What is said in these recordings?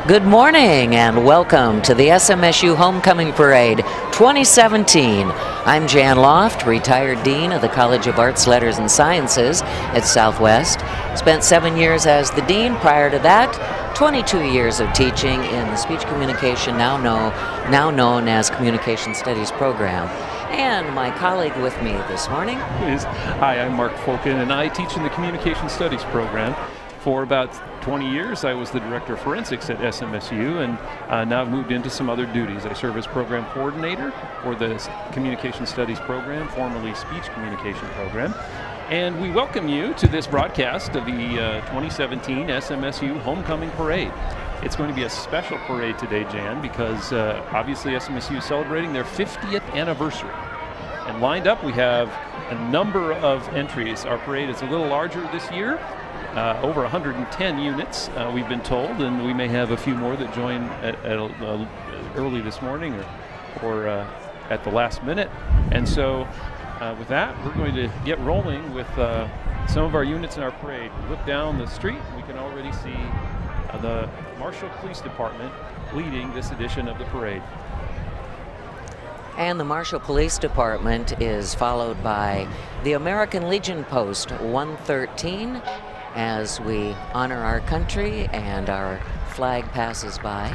Good morning and welcome to the SMSU Homecoming Parade 2017. I'm Jan Loft, retired Dean of the College of Arts, Letters, and Sciences at Southwest. Spent 7 years as the Dean. Prior to that, 22 years of teaching in the speech communication, now known as Communication Studies program. And my colleague with me this morning is, hi, I'm Mark Folken, and I teach in the Communication Studies program. For about 20 years, I was the Director of Forensics at SMSU, and now I've moved into some other duties. I serve as Program Coordinator for the Communication Studies program, formerly Speech Communication program. And we welcome you to this broadcast of the 2017 SMSU Homecoming Parade. It's going to be a special parade today, Jan, because obviously SMSU is celebrating their 50th anniversary. And lined up, we have a number of entries. Our parade is a little larger this year. Over 110 units, we've been told, and we may have a few more that join early this morning or at the last minute. And so with that, we're going to get rolling with some of our units in our parade. We look down the street, we can already see the Marshal Police Department leading this edition of the parade. And the Marshal Police Department is followed by the American Legion Post 113 as we honor our country and our flag passes by.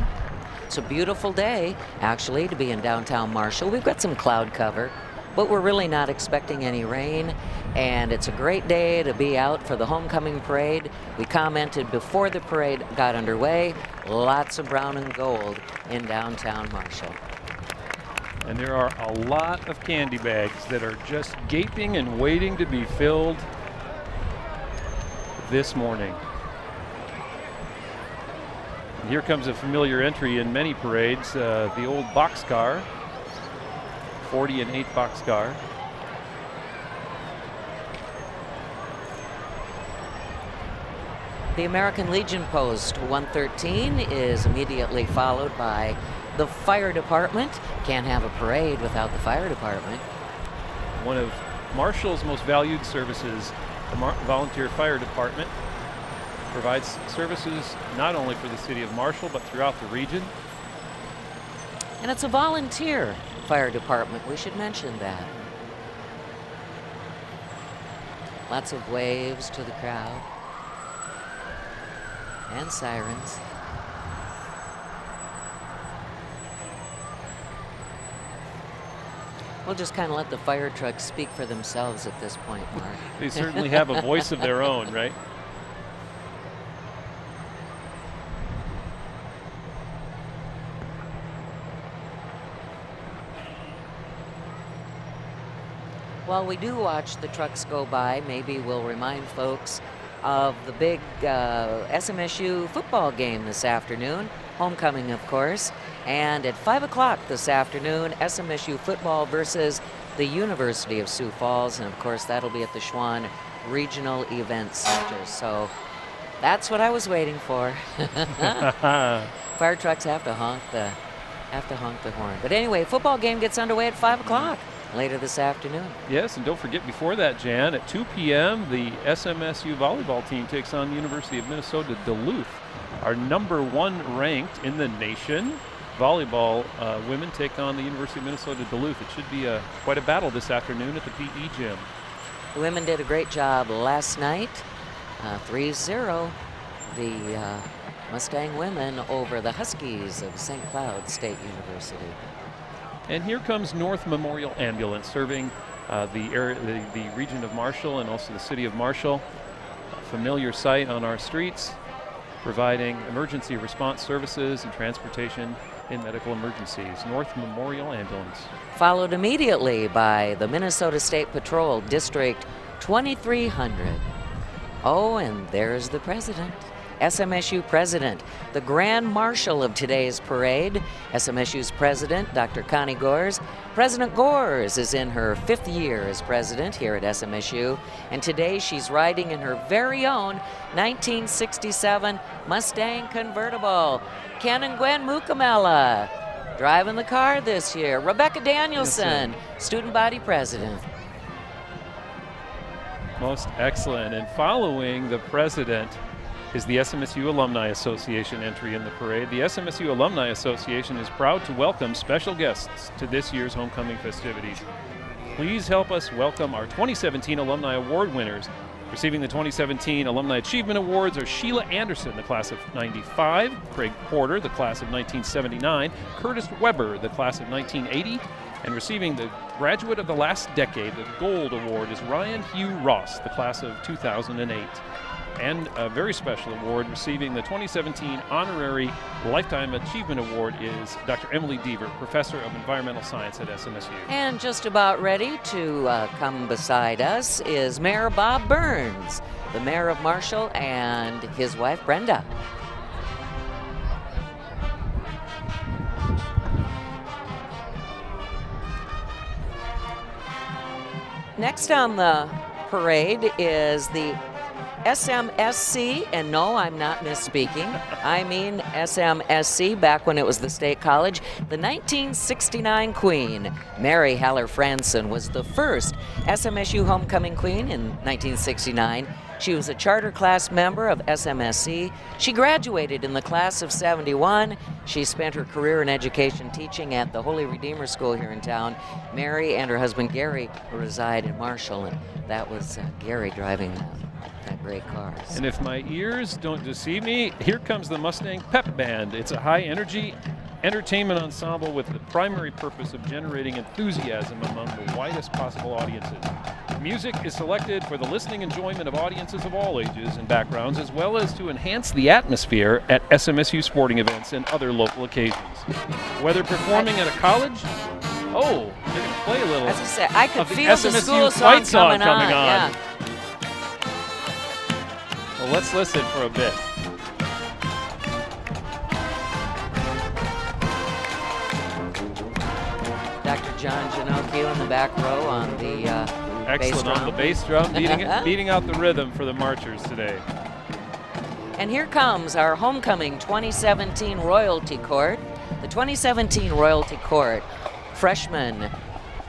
It's a beautiful day, actually, to be in downtown Marshall. We've got some cloud cover, but we're really not expecting any rain, and it's a great day to be out for the homecoming parade. We commented before the parade got underway, lots of brown and gold in downtown Marshall. And there are a lot of candy bags that are just gaping and waiting to be filled this morning. And here comes a familiar entry in many parades, the old boxcar, 40 and 8 boxcar. The American Legion Post 113 is immediately followed by the fire department. Can't have a parade without the fire department. One of Marshall's most valued services, the Volunteer Fire Department, provides services not only for the city of Marshall but throughout the region. And it's a volunteer fire department, we should mention that. Lots of waves to the crowd and sirens. We'll just kind of let the fire trucks speak for themselves at this point, Mark. They certainly have a voice of their own, right? While we do watch the trucks go by, maybe we'll remind folks of the big SMSU football game this afternoon. Homecoming, of course. And at 5 o'clock this afternoon, SMSU football versus the University of Sioux Falls. And of course, that'll be at the Schwann Regional Event Center. So that's what I was waiting for. Fire trucks have to honk the horn. But anyway, football game gets underway at 5 o'clock later this afternoon. Yes, and don't forget before that, Jan, at 2 p.m., the SMSU volleyball team takes on the University of Minnesota Duluth. Our number 1 ranked in the nation. Volleyball women take on the University of Minnesota Duluth. It should be quite a battle this afternoon at the PE gym. The women did a great job last night, 3-0, the Mustang women over the Huskies of St. Cloud State University. And here comes North Memorial Ambulance, serving the region of Marshall and also the city of Marshall. A familiar sight on our streets, providing emergency response services and transportation in medical emergencies. North Memorial Ambulance. Followed immediately by the Minnesota State Patrol District 2300. Oh, and there's the president. SMSU president, the Grand Marshal of today's parade. SMSU's president, Dr. Connie Gores. President Gores is in her 5th year as president here at SMSU, and today she's riding in her very own 1967 Mustang convertible. Ken and Gwen Mukamela driving the car this year. Rebecca Danielson, student body president. Most excellent. And following the president is the SMSU Alumni Association entry in the parade. The SMSU Alumni Association is proud to welcome special guests to this year's homecoming festivities. Please help us welcome our 2017 Alumni Award winners. Receiving the 2017 Alumni Achievement Awards are Sheila Anderson, the class of '95, Craig Porter, the class of 1979, Curtis Weber, the class of 1980, and receiving the Graduate of the Last Decade, the Gold Award, is Ryan Hugh Ross, the class of 2008. And a very special award receiving the 2017 Honorary Lifetime Achievement Award is Dr. Emily Deaver, Professor of Environmental Science at SMSU. And just about ready to come beside us is Mayor Bob Burns, the mayor of Marshall, and his wife Brenda. Next on the parade is the SMSC, and no, I'm not misspeaking. I mean SMSC, back when it was the State College. The 1969 Queen, Mary Haller Frandsen, was the first SMSU homecoming queen in 1969. She was a charter class member of SMSC. She graduated in the class of 71. She spent her career in education teaching at the Holy Redeemer School here in town. Mary and her husband Gary reside in Marshall, and that was Gary driving that great car. And if my ears don't deceive me, here comes the Mustang Pep Band. It's a high-energy entertainment ensemble with the primary purpose of generating enthusiasm among the widest possible audiences. Music is selected for the listening enjoyment of audiences of all ages and backgrounds, as well as to enhance the atmosphere at SMSU sporting events and other local occasions. Whether performing at a college, they're going to play a little. As I say, I could of the feel the SMSU school fight song coming on. Yeah. Well, let's listen for a bit. Dr. John Ginocchio in the back row on the Excellent bass drum. on the bass drum, beating out the rhythm for the marchers today. And here comes our homecoming 2017 Royalty Court. The 2017 Royalty Court freshman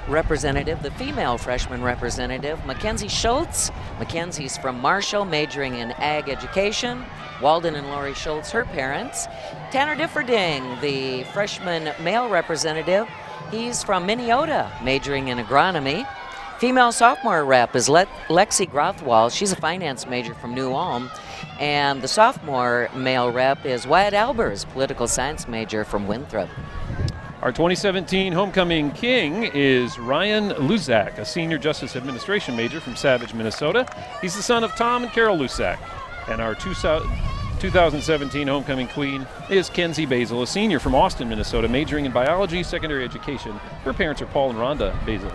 representative, the female freshman representative, Mackenzie Schultz. Mackenzie's from Marshall, majoring in ag education. Walden and Lori Schultz, her parents. Tanner Differding, the freshman male representative. He's from Minneota, majoring in agronomy. Female sophomore rep is Lexi Grothwald. She's a finance major from New Ulm. And the sophomore male rep is Wyatt Albers, political science major from Winthrop. Our 2017 homecoming king is Ryan Luzak, a senior justice administration major from Savage, Minnesota. He's the son of Tom and Carol Luzak. And our 2017 homecoming queen is Kenzie Basil, a senior from Austin, Minnesota, majoring in biology, secondary education. Her parents are Paul and Rhonda Basil.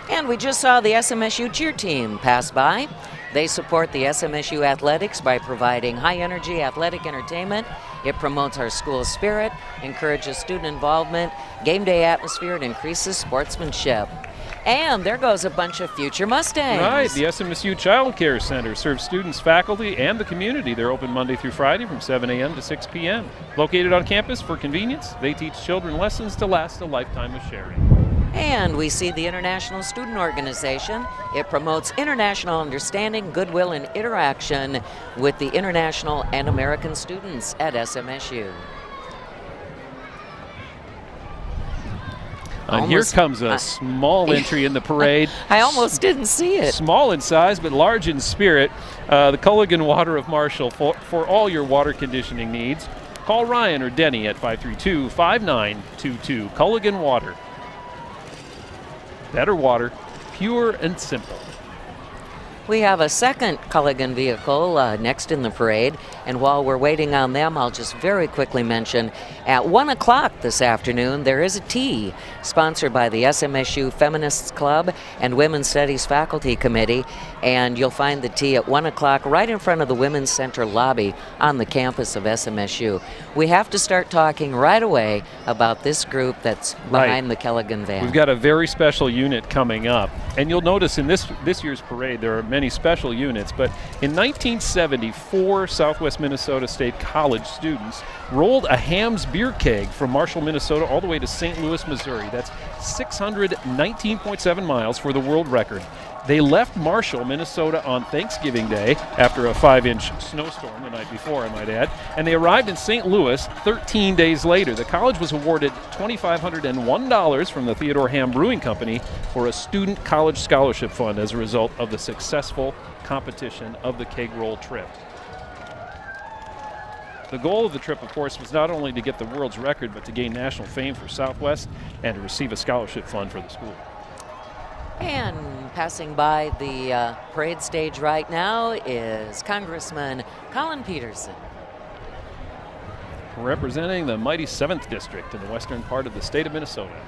And we just saw the SMSU cheer team pass by. They support the SMSU athletics by providing high-energy athletic entertainment. It promotes our school spirit, encourages student involvement, game day atmosphere, and increases sportsmanship. And there goes a bunch of future Mustangs. Right, the SMSU Child Care Center serves students, faculty, and the community. They're open Monday through Friday from 7 a.m. to 6 p.m. Located on campus for convenience, they teach children lessons to last a lifetime of sharing. And we see the International Student Organization. It promotes international understanding, goodwill, and interaction with the international and American students at SMSU. And here comes a small entry in the parade. I almost didn't see it. Small in size, but large in spirit. The Culligan Water of Marshall for all your water conditioning needs. Call Ryan or Denny at 532-5922. Culligan Water. Better water, pure and simple. We have a second Culligan vehicle next in the parade, and while we're waiting on them, I'll just very quickly mention at 1 o'clock this afternoon there is a tea sponsored by the SMSU Feminists Club and Women's Studies Faculty Committee, and you'll find the tea at 1 o'clock right in front of the Women's Center lobby on the campus of SMSU. We have to start talking right away about this group that's behind the Culligan van. We've got a very special unit coming up, and you'll notice in this year's parade there are many special units, but in 1974, Southwest Minnesota State College students rolled a Hamm's beer keg from Marshall, Minnesota all the way to St. Louis, Missouri. That's 619.7 miles for the world record. They left Marshall, Minnesota on Thanksgiving Day after a 5-inch snowstorm the night before, I might add, and they arrived in St. Louis 13 days later. The college was awarded $2,501 from the Theodore Ham Brewing Company for a student college scholarship fund as a result of the successful competition of the keg roll trip. The goal of the trip, of course, was not only to get the world's record, but to gain national fame for Southwest and to receive a scholarship fund for the school. And passing by the parade stage right now is Congressman Colin Peterson. Representing the mighty 7th District in the western part of the state of Minnesota.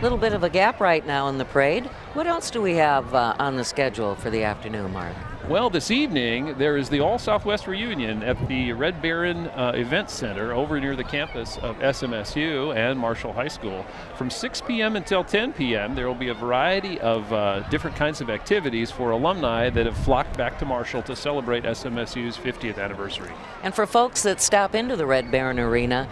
Little bit of a gap right now in the parade. What else do we have on the schedule for the afternoon, Mark? Well, this evening there is the All Southwest reunion at the Red Baron Event Center over near the campus of SMSU and Marshall High School. From 6 p.m. until 10 p.m. there will be a variety of different kinds of activities for alumni that have flocked back to Marshall to celebrate SMSU's 50th anniversary. And for folks that stop into the Red Baron Arena,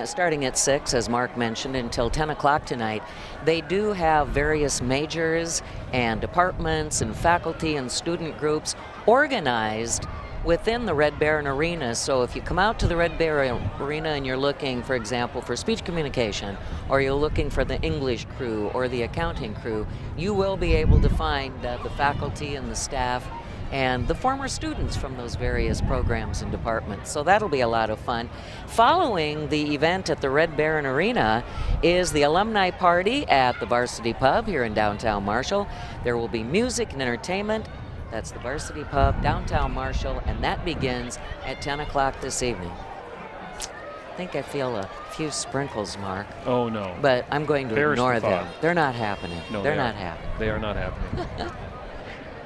starting at 6, as Mark mentioned, until 10 o'clock tonight, they do have various majors and departments and faculty and student groups organized within the Red Baron Arena. So if you come out to the Red Baron Arena and you're looking, for example, for speech communication, or you're looking for the English crew or the accounting crew, you will be able to find the faculty and the staff and the former students from those various programs and departments. So that'll be a lot of fun. Following the event at the Red Baron Arena is the Alumni Party at the Varsity Pub here in downtown Marshall. There will be music and entertainment. That's the Varsity Pub, downtown Marshall, and that begins at 10 o'clock this evening. I think I feel a few sprinkles, Mark. Oh, no. But I'm going to ignore them. fun. They're not happening. No, They're not happening. They are not happening.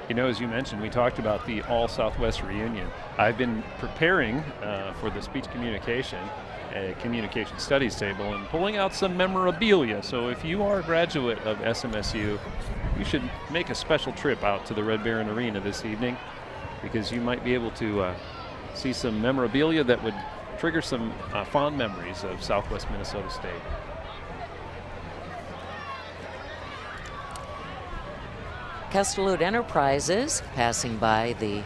You know, as you mentioned, we talked about the All Southwest reunion. I've been preparing for the speech communication, communication studies table, and pulling out some memorabilia. So if you are a graduate of SMSU, you should make a special trip out to the Red Baron Arena this evening, because you might be able to see some memorabilia that would trigger some fond memories of Southwest Minnesota State. Castellote Enterprises passing by the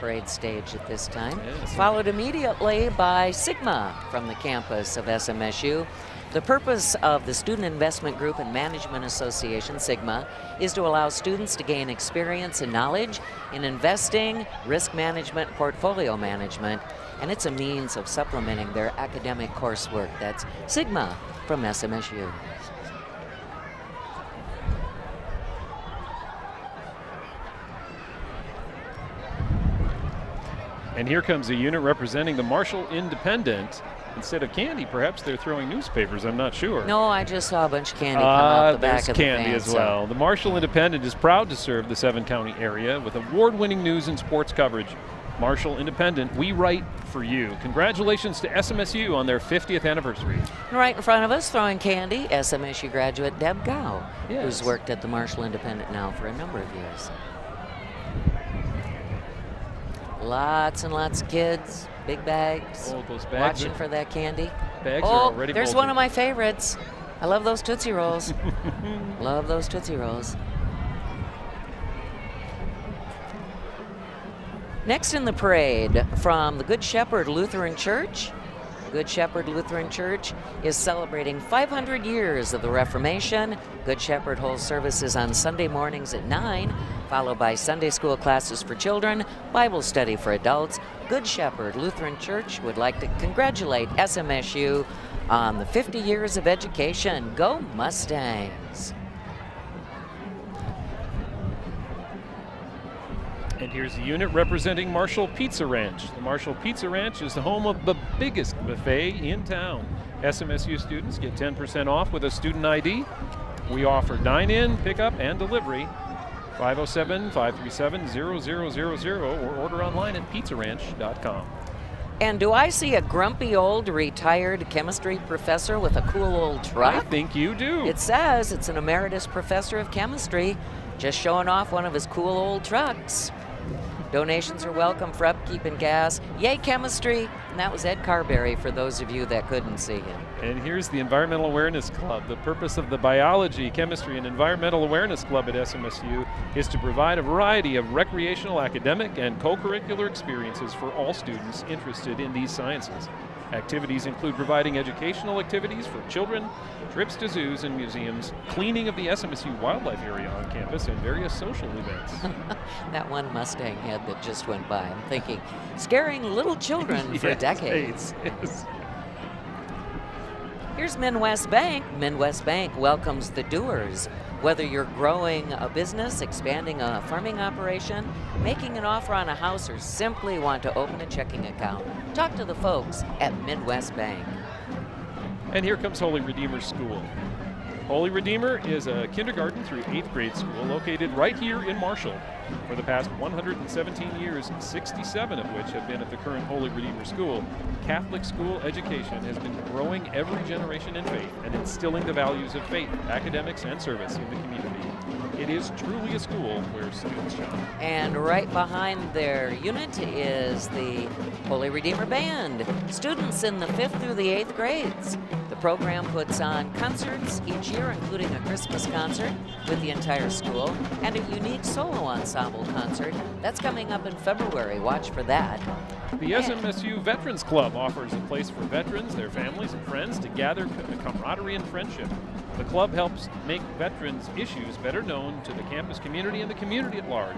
parade stage at this time, yes, followed immediately by Sigma from the campus of SMSU. The purpose of the Student Investment Group and Management Association, Sigma, is to allow students to gain experience and knowledge in investing, risk management, portfolio management, and it's a means of supplementing their academic coursework. That's Sigma from SMSU. And here comes a unit representing the Marshall Independent. Instead of candy, perhaps they're throwing newspapers. I'm not sure. No, I just saw a bunch of candy come out the back of the van. There's candy as well. The Marshall Independent is proud to serve the 7-county area with award-winning news and sports coverage. Marshall Independent, we write for you. Congratulations to SMSU on their 50th anniversary. Right in front of us, throwing candy, SMSU graduate Deb Gow, Yes. who's worked at the Marshall Independent now for a number of years. Lots and lots of kids, big bags, Oh, those bags watching for that candy. Bags are Oh, already there's bulging. one of my favorites. I love those Tootsie Rolls. Love those Tootsie Rolls. Next in the parade, from the Good Shepherd Lutheran Church. Good Shepherd Lutheran Church is celebrating 500 years of the Reformation. Good Shepherd holds services on Sunday mornings at 9, followed by Sunday school classes for children, Bible study for adults. Good Shepherd Lutheran Church would like to congratulate SMSU on the 50 years of education. Go Mustangs! And here's the unit representing Marshall Pizza Ranch. The Marshall Pizza Ranch is the home of the biggest buffet in town. SMSU students get 10% off with a student ID. We offer dine-in, pickup, and delivery. 507-537-0000 or order online at pizzaranch.com. And do I see a grumpy old retired chemistry professor with a cool old truck? I think you do. It says it's an emeritus professor of chemistry, just showing off one of his cool old trucks. Donations are welcome for upkeep and gas. Yay, chemistry! And that was Ed Carberry for those of you that couldn't see him. And here's the Environmental Awareness Club. The purpose of the Biology, Chemistry, and Environmental Awareness Club at SMSU is to provide a variety of recreational, academic, and co-curricular experiences for all students interested in these sciences. Activities include providing educational activities for children, trips to zoos and museums, cleaning of the SMSU wildlife area on campus, and various social events. That one Mustang head that just went by, I'm thinking, scaring little children for decades. Yes. Here's Midwest Bank. Midwest Bank welcomes the doers. Whether you're growing a business, expanding a farming operation, making an offer on a house, or simply want to open a checking account, talk to the folks at Midwest Bank. And here comes Holy Redeemer School. Holy Redeemer is a kindergarten through 8th grade school located right here in Marshall. For the past 117 years, 67 of which have been at the current Holy Redeemer School, Catholic school education has been growing every generation in faith and instilling the values of faith, academics, and service in the community. It is truly a school where students shine. And right behind their unit is the Holy Redeemer Band, students in the 5th through the 8th grades. The program puts on concerts each year, including a Christmas concert with the entire school and a unique solo ensemble concert. That's coming up in February. Watch for that. The SMSU Veterans Club offers a place for veterans, their families, and friends to gather camaraderie and friendship. The club helps make veterans' issues better known to the campus community and the community at large.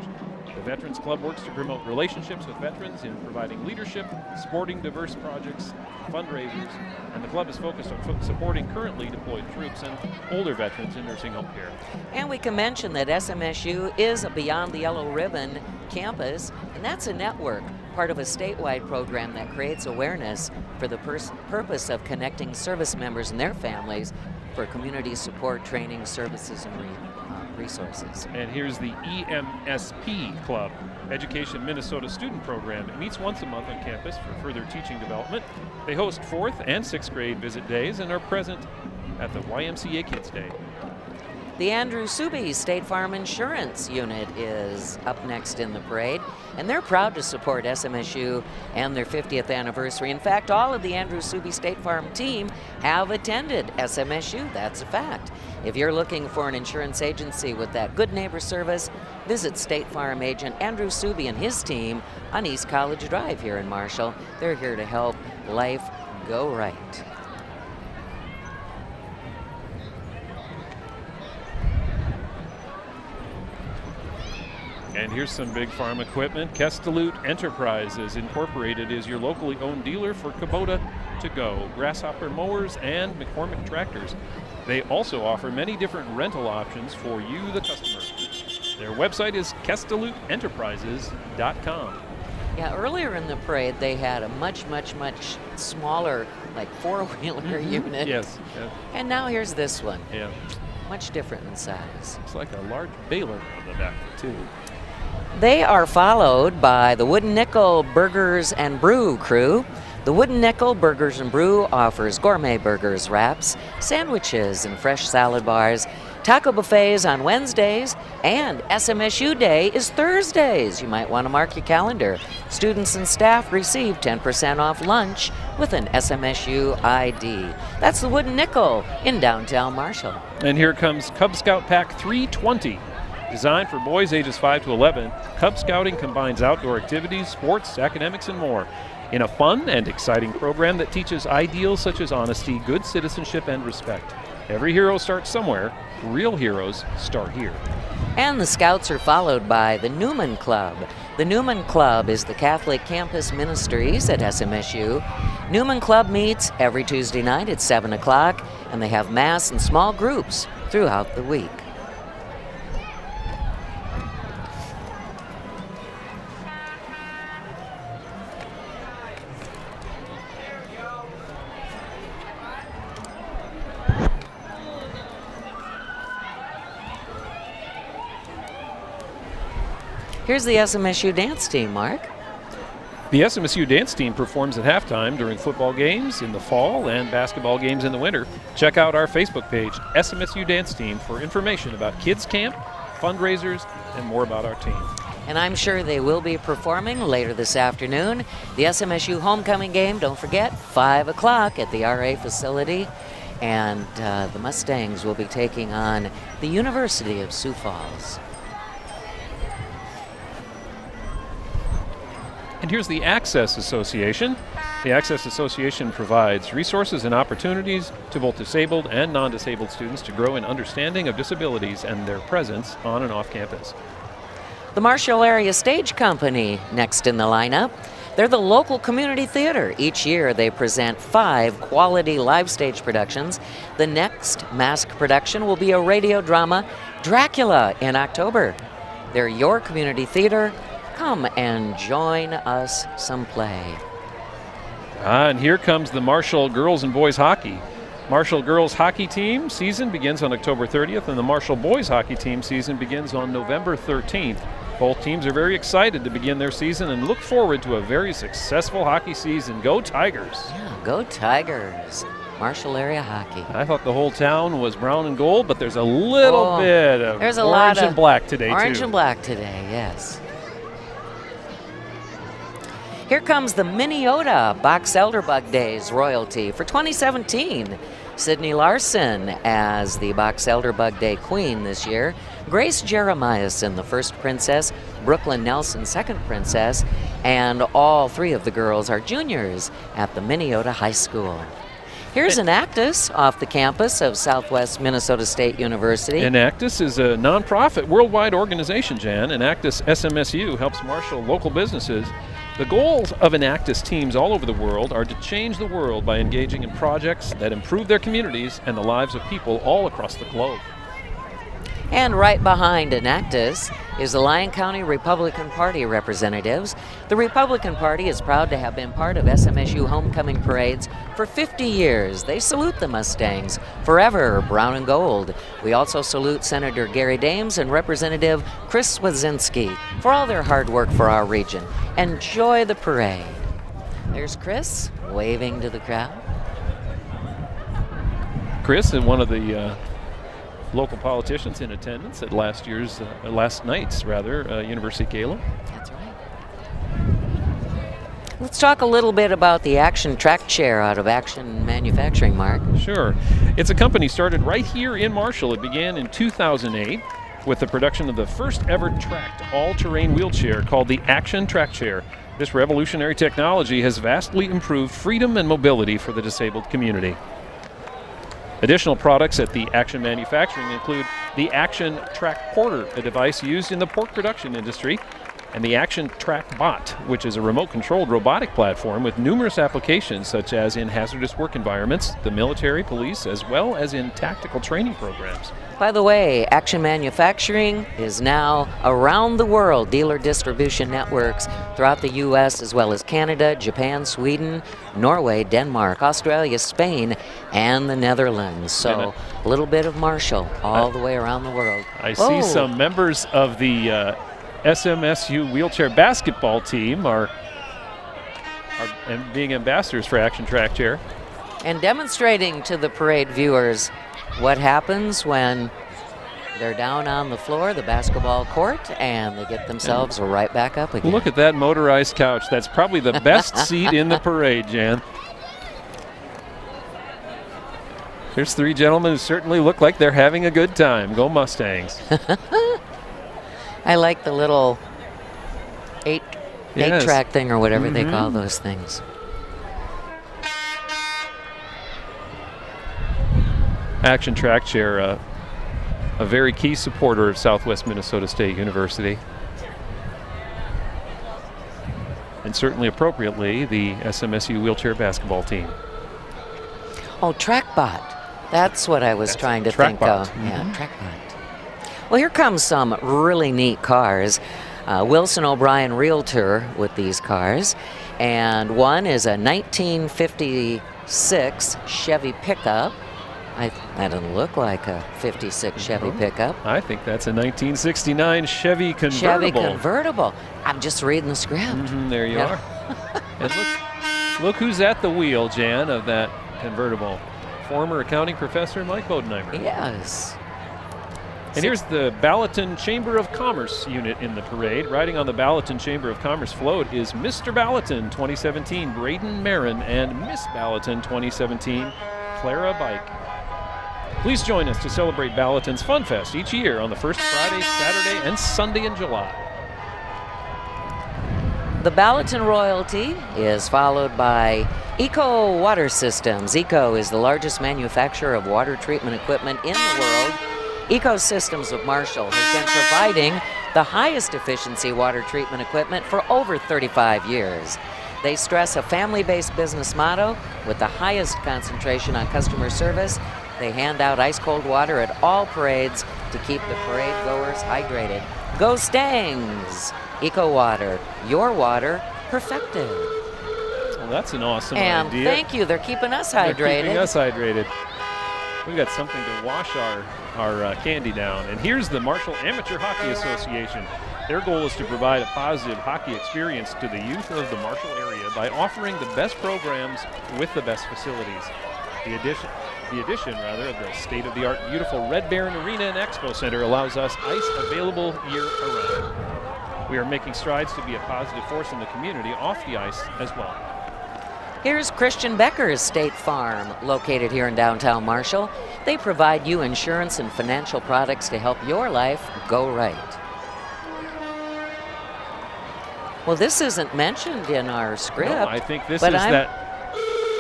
The Veterans Club works to promote relationships with veterans in providing leadership, supporting diverse projects, fundraisers, and the club is focused on supporting currently deployed troops and older veterans in nursing home care. And we can mention that SMSU is a Beyond the Yellow Ribbon campus, and that's a network, part of a statewide program that creates awareness for the purpose of connecting service members and their families for community support, training, services, and resources. And here's the EMSP Club, Education Minnesota Student Program. It meets once a month on campus for further teaching development. They host 4th and 6th grade visit days and are present at the YMCA Kids Day. The Andrew Suby State Farm Insurance Unit is up next in the parade, and they're proud to support SMSU and their 50th anniversary. In fact, all of the Andrew Suby State Farm team have attended SMSU. That's a fact. If you're looking for an insurance agency with that good neighbor service, visit State Farm agent Andrew Suby and his team on East College Drive here in Marshall. They're here to help life go right. And here's some big farm equipment. Kestalut Enterprises Incorporated is your locally owned dealer for Kubota To Go, Grasshopper mowers, and McCormick tractors. They also offer many different rental options for you, the customer. Their website is KestaluteEnterprises.com. Yeah, earlier in the parade, they had a much smaller, like four-wheeler unit. Yes. Yeah. And now here's this one. Yeah. Much different in size. Looks like a large baler on the back, too. They are followed by the Wooden Nickel Burgers and Brew crew. The Wooden Nickel Burgers and Brew offers gourmet burgers, wraps, sandwiches, and fresh salad bars, taco buffets on Wednesdays, and SMSU Day is Thursdays. You might want to mark your calendar. Students and staff receive 10% off lunch with an SMSU ID. That's the Wooden Nickel in downtown Marshall. And here comes Cub Scout Pack 320. Designed for boys ages 5 to 11, Cub Scouting combines outdoor activities, sports, academics, and more in a fun and exciting program that teaches ideals such as honesty, good citizenship, and respect. Every hero starts somewhere. Real heroes start here. And the Scouts are followed by the Newman Club. The Newman Club is the Catholic Campus Ministries at SMSU. Newman Club meets every Tuesday night at 7 o'clock, and they have Mass in small groups throughout the week. Here's the SMSU dance team, Mark. The SMSU dance team performs at halftime during football games in the fall and basketball games in the winter. Check out our Facebook page, SMSU Dance Team, for information about kids camp, fundraisers, and more about our team. And I'm sure they will be performing later this afternoon. The SMSU homecoming game, don't forget, 5 o'clock at the RA facility. And the Mustangs will be taking on the University of Sioux Falls. And here's the Access Association. The Access Association provides resources and opportunities to both disabled and non-disabled students to grow in understanding of disabilities and their presence on and off campus. The Marshall Area Stage Company, next in the lineup. They're the local community theater. Each year they present 5 quality live stage productions. The next mask production will be a radio drama, Dracula, in October. They're your community theater. Come and join us some play. And here comes the Marshall girls and boys hockey. Marshall girls hockey team season begins on October 30th, and the Marshall boys hockey team season begins on November 13th. Both teams are very excited to begin their season and look forward to a very successful hockey season. Go Tigers! Yeah, go Tigers. Marshall area hockey. I thought the whole town was brown and gold, but there's a little bit of orange and black today, too. Orange and black today, yes. Here comes the Minneota Box Elderbug Days royalty for 2017. Sydney Larson as the Box Elderbug Day queen this year. Grace Jeremiahson, the first princess. Brooklyn Nelson, second princess. And all 3 of the girls are juniors at the Minneota High School. Here's Enactus off the campus of Southwest Minnesota State University. Enactus is a nonprofit worldwide organization, Jan. Enactus SMSU helps Marshall local businesses. The goals of Enactus teams all over the world are to change the world by engaging in projects that improve their communities and the lives of people all across the globe. And right behind Enactus is the Lyon County Republican Party representatives. The Republican Party is proud to have been part of SMSU homecoming parades for 50 years. They salute the Mustangs, forever brown and gold. We also salute Senator Gary Dames and Representative Chris Wazinski for all their hard work for our region. Enjoy the parade. There's Chris waving to the crowd. Chris is one of the local politicians in attendance at last night's University Gala. That's right. Let's talk a little bit about the Action Track Chair out of Action Manufacturing, Mark. Sure. It's a company started right here in Marshall. It began in 2008 with the production of the first ever tracked all-terrain wheelchair called the Action Track Chair. This revolutionary technology has vastly improved freedom and mobility for the disabled community. Additional products at the Action Manufacturing include the Action Track Porter, a device used in the pork production industry, and the Action Track Bot, which is a remote-controlled robotic platform with numerous applications such as in hazardous work environments, the military, police, as well as in tactical training programs. By the way, Action Manufacturing is now around the world, dealer distribution networks throughout the U.S. as well as Canada, Japan, Sweden, Norway, Denmark, Australia, Spain, and the Netherlands. So a little bit of Marshall all the way around the world. I see some members of the SMSU wheelchair basketball team are being ambassadors for Action Track Chair. And demonstrating to the parade viewers what happens when they're down on the floor, the basketball court, and they get themselves right back up again. Look at that motorized couch. That's probably the best seat in the parade, Jan. There's 3 gentlemen who certainly look like they're having a good time. Go Mustangs. I like the little 8-track thing or whatever they call those things. Action Track Chair, a very key supporter of Southwest Minnesota State University. And certainly appropriately, the SMSU wheelchair basketball team. Oh, TrackBot. That's what I was trying to think of. Yeah, TrackBot. Well, here comes some really neat cars. Wilson O'Brien Realtor with these cars. And one is a 1956 Chevy pickup. That doesn't look like a 56 Chevy pickup. I think that's a 1969 Chevy convertible. Chevy convertible. I'm just reading the script. There you are. And look who's at the wheel, Jan, of that convertible. Former accounting professor Mike Bodenheimer. Yes. And here's the Ballatin Chamber of Commerce unit in the parade. Riding on the Ballatin Chamber of Commerce float is Mr. Ballatin 2017, Braden Marin, and Miss Ballatin 2017, Clara Bike. Please join us to celebrate Ballatin's Fun Fest each year on the first Friday, Saturday, and Sunday in July. The Ballatin royalty is followed by Eco Water Systems. Eco is the largest manufacturer of water treatment equipment in the world. Ecosystems of Marshall has been providing the highest efficiency water treatment equipment for over 35 years. They stress a family-based business motto with the highest concentration on customer service. They hand out ice-cold water at all parades to keep the parade goers hydrated. Go Stangs! Eco Water, your water perfected. Well, that's an awesome and idea. Thank you. They're keeping us hydrated. They're keeping us hydrated. We've got something to wash our candy down. And here's the Marshall Amateur Hockey Association. Their goal is to provide a positive hockey experience to the youth of the Marshall area by offering the best programs with the best facilities. The addition of the state-of-the-art beautiful Red Baron Arena and Expo Center allows us ice available year-round. We are making strides to be a positive force in the community off the ice as well. Here's Christian Becker's State Farm, located here in downtown Marshall. They provide you insurance and financial products to help your life go right. Well, this isn't mentioned in our script. No, I think this is that.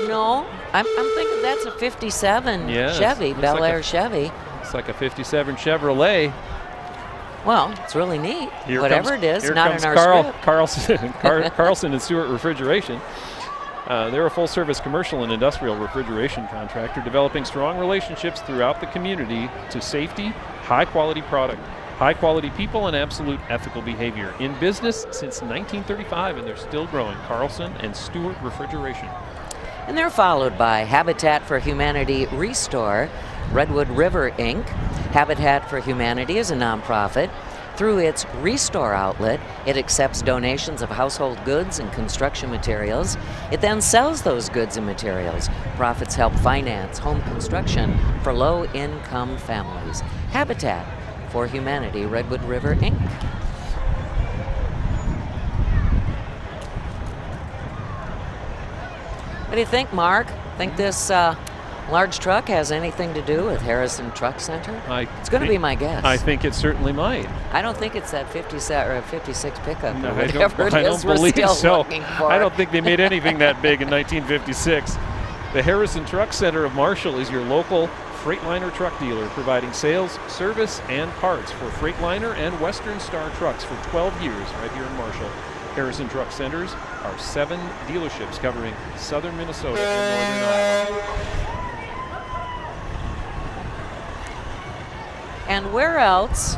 No, I'm thinking that's a 57 Chevy, Bel Air Chevy. It's like a 57 Chevrolet. Well, it's really neat. Here Whatever comes, it is, here not comes in our script. Carlson and Stewart Refrigeration. They're a full-service commercial and industrial refrigeration contractor developing strong relationships throughout the community to safety, high-quality product, high-quality people, and absolute ethical behavior. In business since 1935, and they're still growing. Carlson and Stewart Refrigeration. And they're followed by Habitat for Humanity Restore, Redwood River, Inc. Habitat for Humanity is a nonprofit. Through its Restore outlet, it accepts donations of household goods and construction materials. It then sells those goods and materials. Profits help finance home construction for low-income families. Habitat for Humanity, Redwood River, Inc. What do you think, Mark? Think this large truck has anything to do with Harrison Truck Center? It's going to be my guess. I think it certainly might. I don't think it's that 56 pickup No, or whatever it is we're believe still so. looking for. I don't think they made anything that big in 1956. The Harrison Truck Center of Marshall is your local Freightliner truck dealer, providing sales, service, and parts for Freightliner and Western Star trucks for 12 years right here in Marshall. Harrison Truck Centers are 7 dealerships covering southern Minnesota and northern Iowa. And where else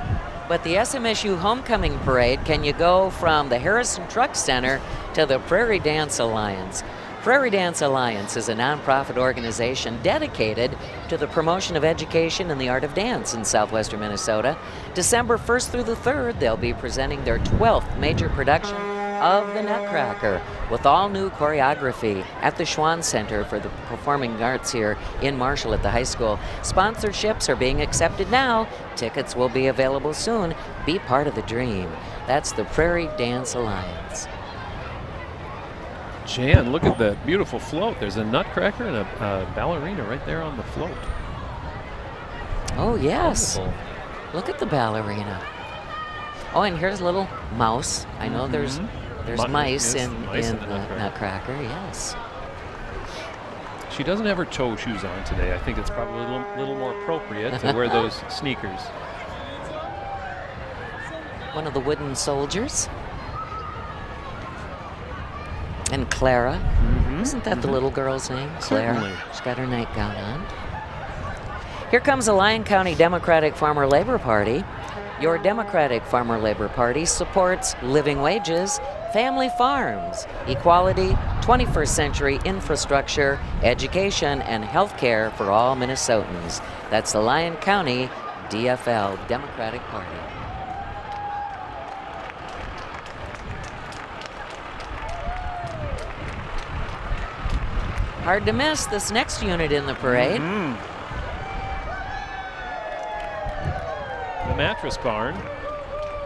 but the SMSU Homecoming Parade can you go from the Harrison Truck Center to the Prairie Dance Alliance? Prairie Dance Alliance is a nonprofit organization dedicated to the promotion of education and the art of dance in southwestern Minnesota. December 1st through the 3rd, they'll be presenting their 12th major production of the Nutcracker with all new choreography at the Schwann Center for the Performing Arts here in Marshall at the high school. Sponsorships are being accepted now. Tickets will be available soon. Be part of the dream. That's the Prairie Dance Alliance. Jan, look at that beautiful float. There's a Nutcracker and a ballerina right there on the float. Oh, yes. Wonderful. Look at the ballerina. Oh, and here's a little mouse. I know there's mice in the Nutcracker, yes. She doesn't have her toe shoes on today. I think it's probably a little more appropriate to wear those sneakers. One of the wooden soldiers. And Clara. Isn't that the little girl's name? Clara. Certainly. She's got her nightgown on. Here comes the Lyon County Democratic Farmer Labor Party. Your Democratic Farmer Labor Party supports living wages, family farms, equality, 21st century infrastructure, education, and health care for all Minnesotans. That's the Lyon County DFL, Democratic Party. Hard to miss this next unit in the parade. Mattress Barn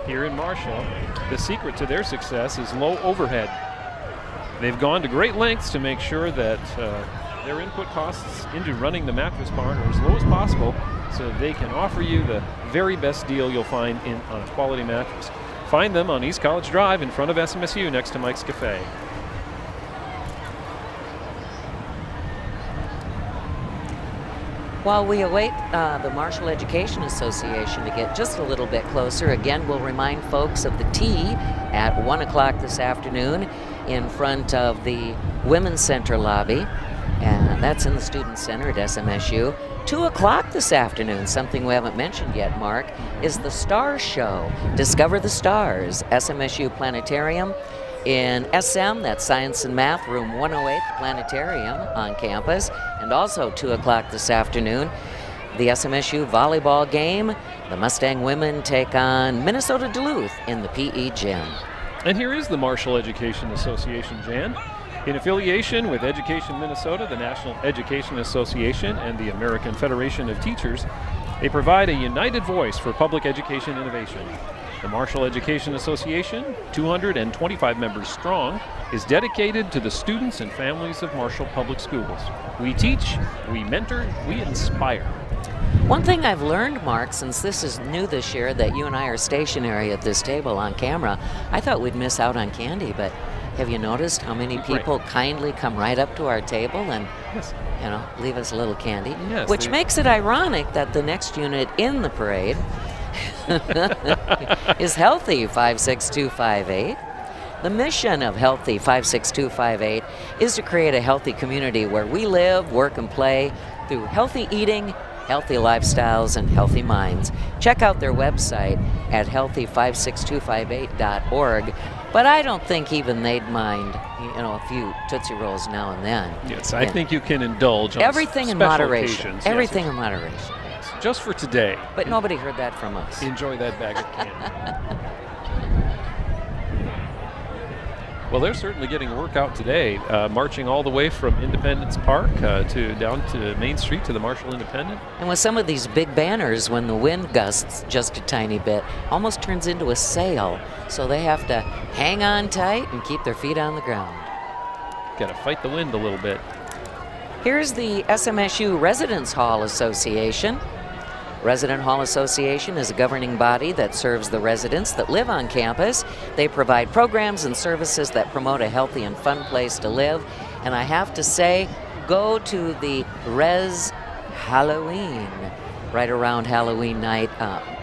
here in Marshall. The secret to their success is low overhead. They've gone to great lengths to make sure that their input costs into running the Mattress Barn are as low as possible so they can offer you the very best deal you'll find on a quality mattress. Find them on East College Drive in front of SMSU next to Mike's Cafe. While we await the Marshall Education Association to get just a little bit closer, again, we'll remind folks of the tea at 1 o'clock this afternoon in front of the Women's Center lobby, and that's in the Student Center at SMSU. 2 o'clock this afternoon, something we haven't mentioned yet, Mark, is the Stars Show. Discover the Stars, SMSU Planetarium in SM, that's Science and Math, room 108, the Planetarium on campus. And also 2 o'clock this afternoon, the SMSU volleyball game. The Mustang women take on Minnesota Duluth in the PE gym. And here is the Marshall Education Association, Jan. In affiliation with Education Minnesota, the National Education Association, and the American Federation of Teachers, they provide a united voice for public education innovation. The Marshall Education Association, 225 members strong, is dedicated to the students and families of Marshall Public Schools. We teach, we mentor, we inspire. One thing I've learned, Mark, since this is new this year, that you and I are stationary at this table on camera, I thought we'd miss out on candy, but have you noticed how many people kindly come right up to our table and, leave us a little candy? Yes, which makes it ironic that the next unit in the parade is Healthy 56258. The mission of Healthy 56258 is to create a healthy community where we live, work, and play through healthy eating, healthy lifestyles, and healthy minds. Check out their website at healthy56258.org. But I don't think even they'd mind, a few Tootsie Rolls now and then. Yes, I think you can indulge on everything in special moderation. occasions. Everything in moderation. Yes, just for today. But nobody heard that from us. Enjoy that bag of candy. Well, they're certainly getting work out today, marching all the way from Independence Park down to Main Street to the Marshall Independent. And with some of these big banners, when the wind gusts just a tiny bit, almost turns into a sail. So they have to hang on tight and keep their feet on the ground. Got to fight the wind a little bit. Here's the SMSU Residence Hall Association. Resident Hall Association is a governing body that serves the residents that live on campus. They provide programs and services that promote a healthy and fun place to live. And I have to say, go to the Res Halloween right around Halloween night.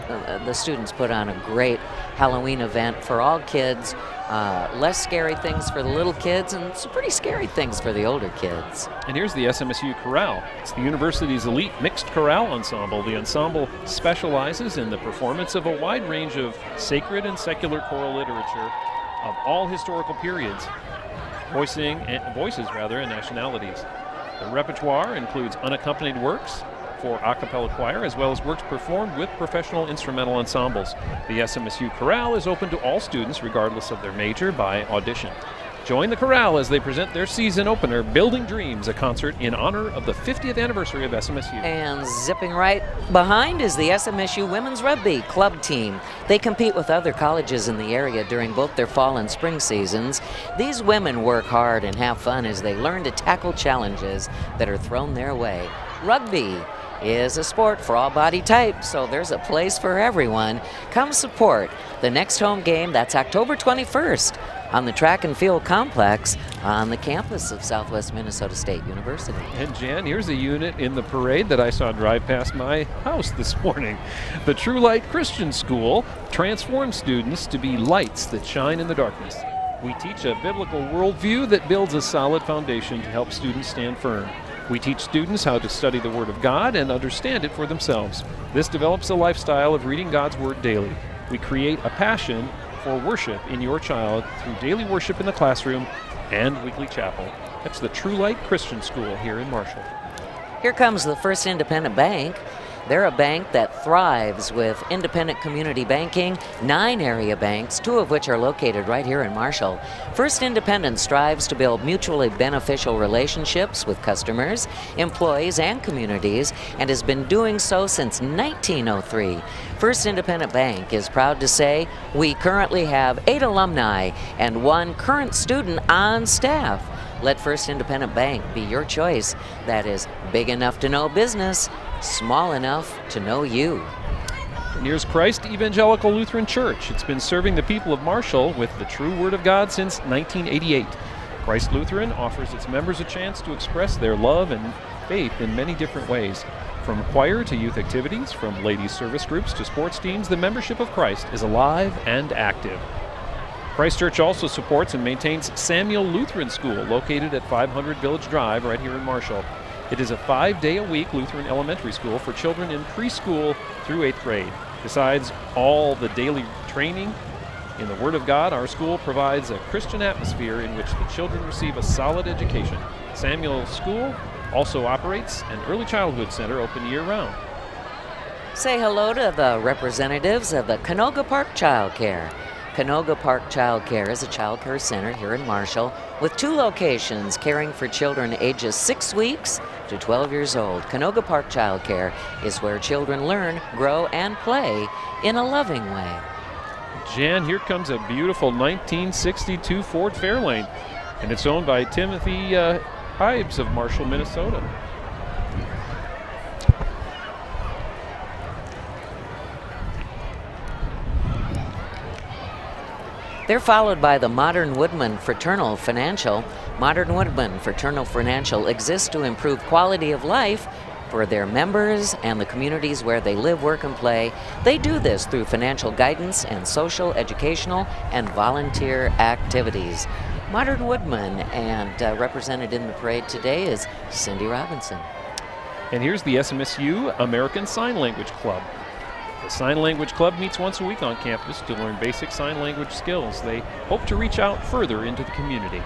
The students put on a great Halloween event for all kids. Less scary things for the little kids and some pretty scary things for the older kids. And here's the SMSU Chorale. It's the university's elite mixed chorale ensemble. The ensemble specializes in the performance of a wide range of sacred and secular choral literature of all historical periods, voices and nationalities. The repertoire includes unaccompanied works for a cappella choir, as well as works performed with professional instrumental ensembles. The SMSU Chorale is open to all students, regardless of their major, by audition. Join the chorale as they present their season opener, Building Dreams, a concert in honor of the 50th anniversary of SMSU. And zipping right behind is the SMSU Women's Rugby Club team. They compete with other colleges in the area during both their fall and spring seasons. These women work hard and have fun as they learn to tackle challenges that are thrown their way. Rugby is a sport for all body types, so there's a place for everyone. Come support the next home game. That's October 21st on the track and field complex on the campus of Southwest Minnesota State University. And Jan, here's a unit in the parade that I saw drive past my house this morning. The True Light Christian School transforms students to be lights that shine in the darkness. We teach a biblical worldview that builds a solid foundation to help students stand firm. We teach students how to study the Word of God and understand it for themselves. This develops a lifestyle of reading God's Word daily. We create a passion for worship in your child through daily worship in the classroom and weekly chapel. That's the True Light Christian School here in Marshall. Here comes the First Independent Bank. They're a bank that thrives with independent community banking, 9 area banks, 2 of which are located right here in Marshall. First Independent strives to build mutually beneficial relationships with customers, employees, and communities, and has been doing so since 1903. First Independent Bank is proud to say we currently have 8 alumni and 1 current student on staff. Let First Independent Bank be your choice. That is big enough to know business, small enough to know you. And here's Christ Evangelical Lutheran Church. It's been serving the people of Marshall with the true Word of God since 1988. Christ Lutheran offers its members a chance to express their love and faith in many different ways. From choir to youth activities, from ladies' service groups to sports teams, the membership of Christ is alive and active. Christ Church also supports and maintains Samuel Lutheran School, located at 500 Village Drive right here in Marshall. It is a 5-day-a-week Lutheran elementary school for children in preschool through 8th grade. Besides all the daily training in the Word of God, our school provides a Christian atmosphere in which the children receive a solid education. Samuel School also operates an early childhood center open year-round. Say hello to the representatives of the Canoga Park Child Care. Canoga Park Child Care is a child care center here in Marshall with 2 locations caring for children ages 6 weeks to 12 years old. Canoga Park Child Care is where children learn, grow, and play in a loving way. Jan, here comes a beautiful 1962 Ford Fairlane, and it's owned by Timothy Hibes of Marshall, Minnesota. They're followed by the Modern Woodman Fraternal Financial. Modern Woodman Fraternal Financial exists to improve quality of life for their members and the communities where they live, work, and play. They do this through financial guidance and social, educational, and volunteer activities. Modern Woodman, and represented in the parade today is Cindy Robinson. And here's the SMSU American Sign Language Club. The Sign Language Club meets once a week on campus to learn basic sign language skills. They hope to reach out further into the community.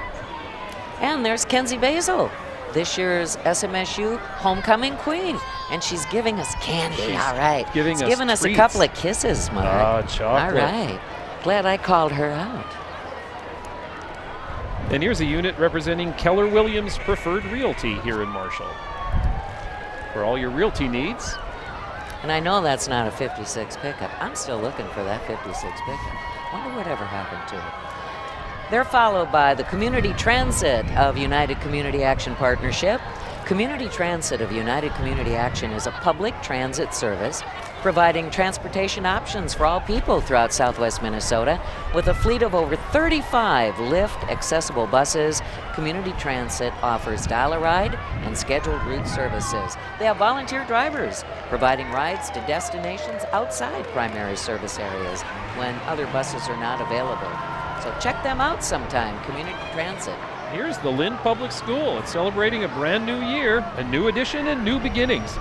And there's Kenzie Basil, this year's SMSU Homecoming Queen, and she's giving us candy. All right. Giving us a couple of kisses, Mark. Chocolate. All right. Glad I called her out. And here's a unit representing Keller Williams Preferred Realty here in Marshall. For all your realty needs. And I know that's not a 56 pickup. I'm still looking for that 56 pickup. Wonder whatever happened to it. They're followed by the Community Transit of United Community Action Partnership. Community Transit of United Community Action is a public transit service providing transportation options for all people throughout southwest Minnesota. With a fleet of over 35 lift-accessible buses, Community Transit offers dial-a-ride and scheduled route services. They have volunteer drivers providing rides to destinations outside primary service areas when other buses are not available. So check them out sometime, Community Transit. Here's the Lynn Public School. It's celebrating a brand new year, a new addition, and new beginnings.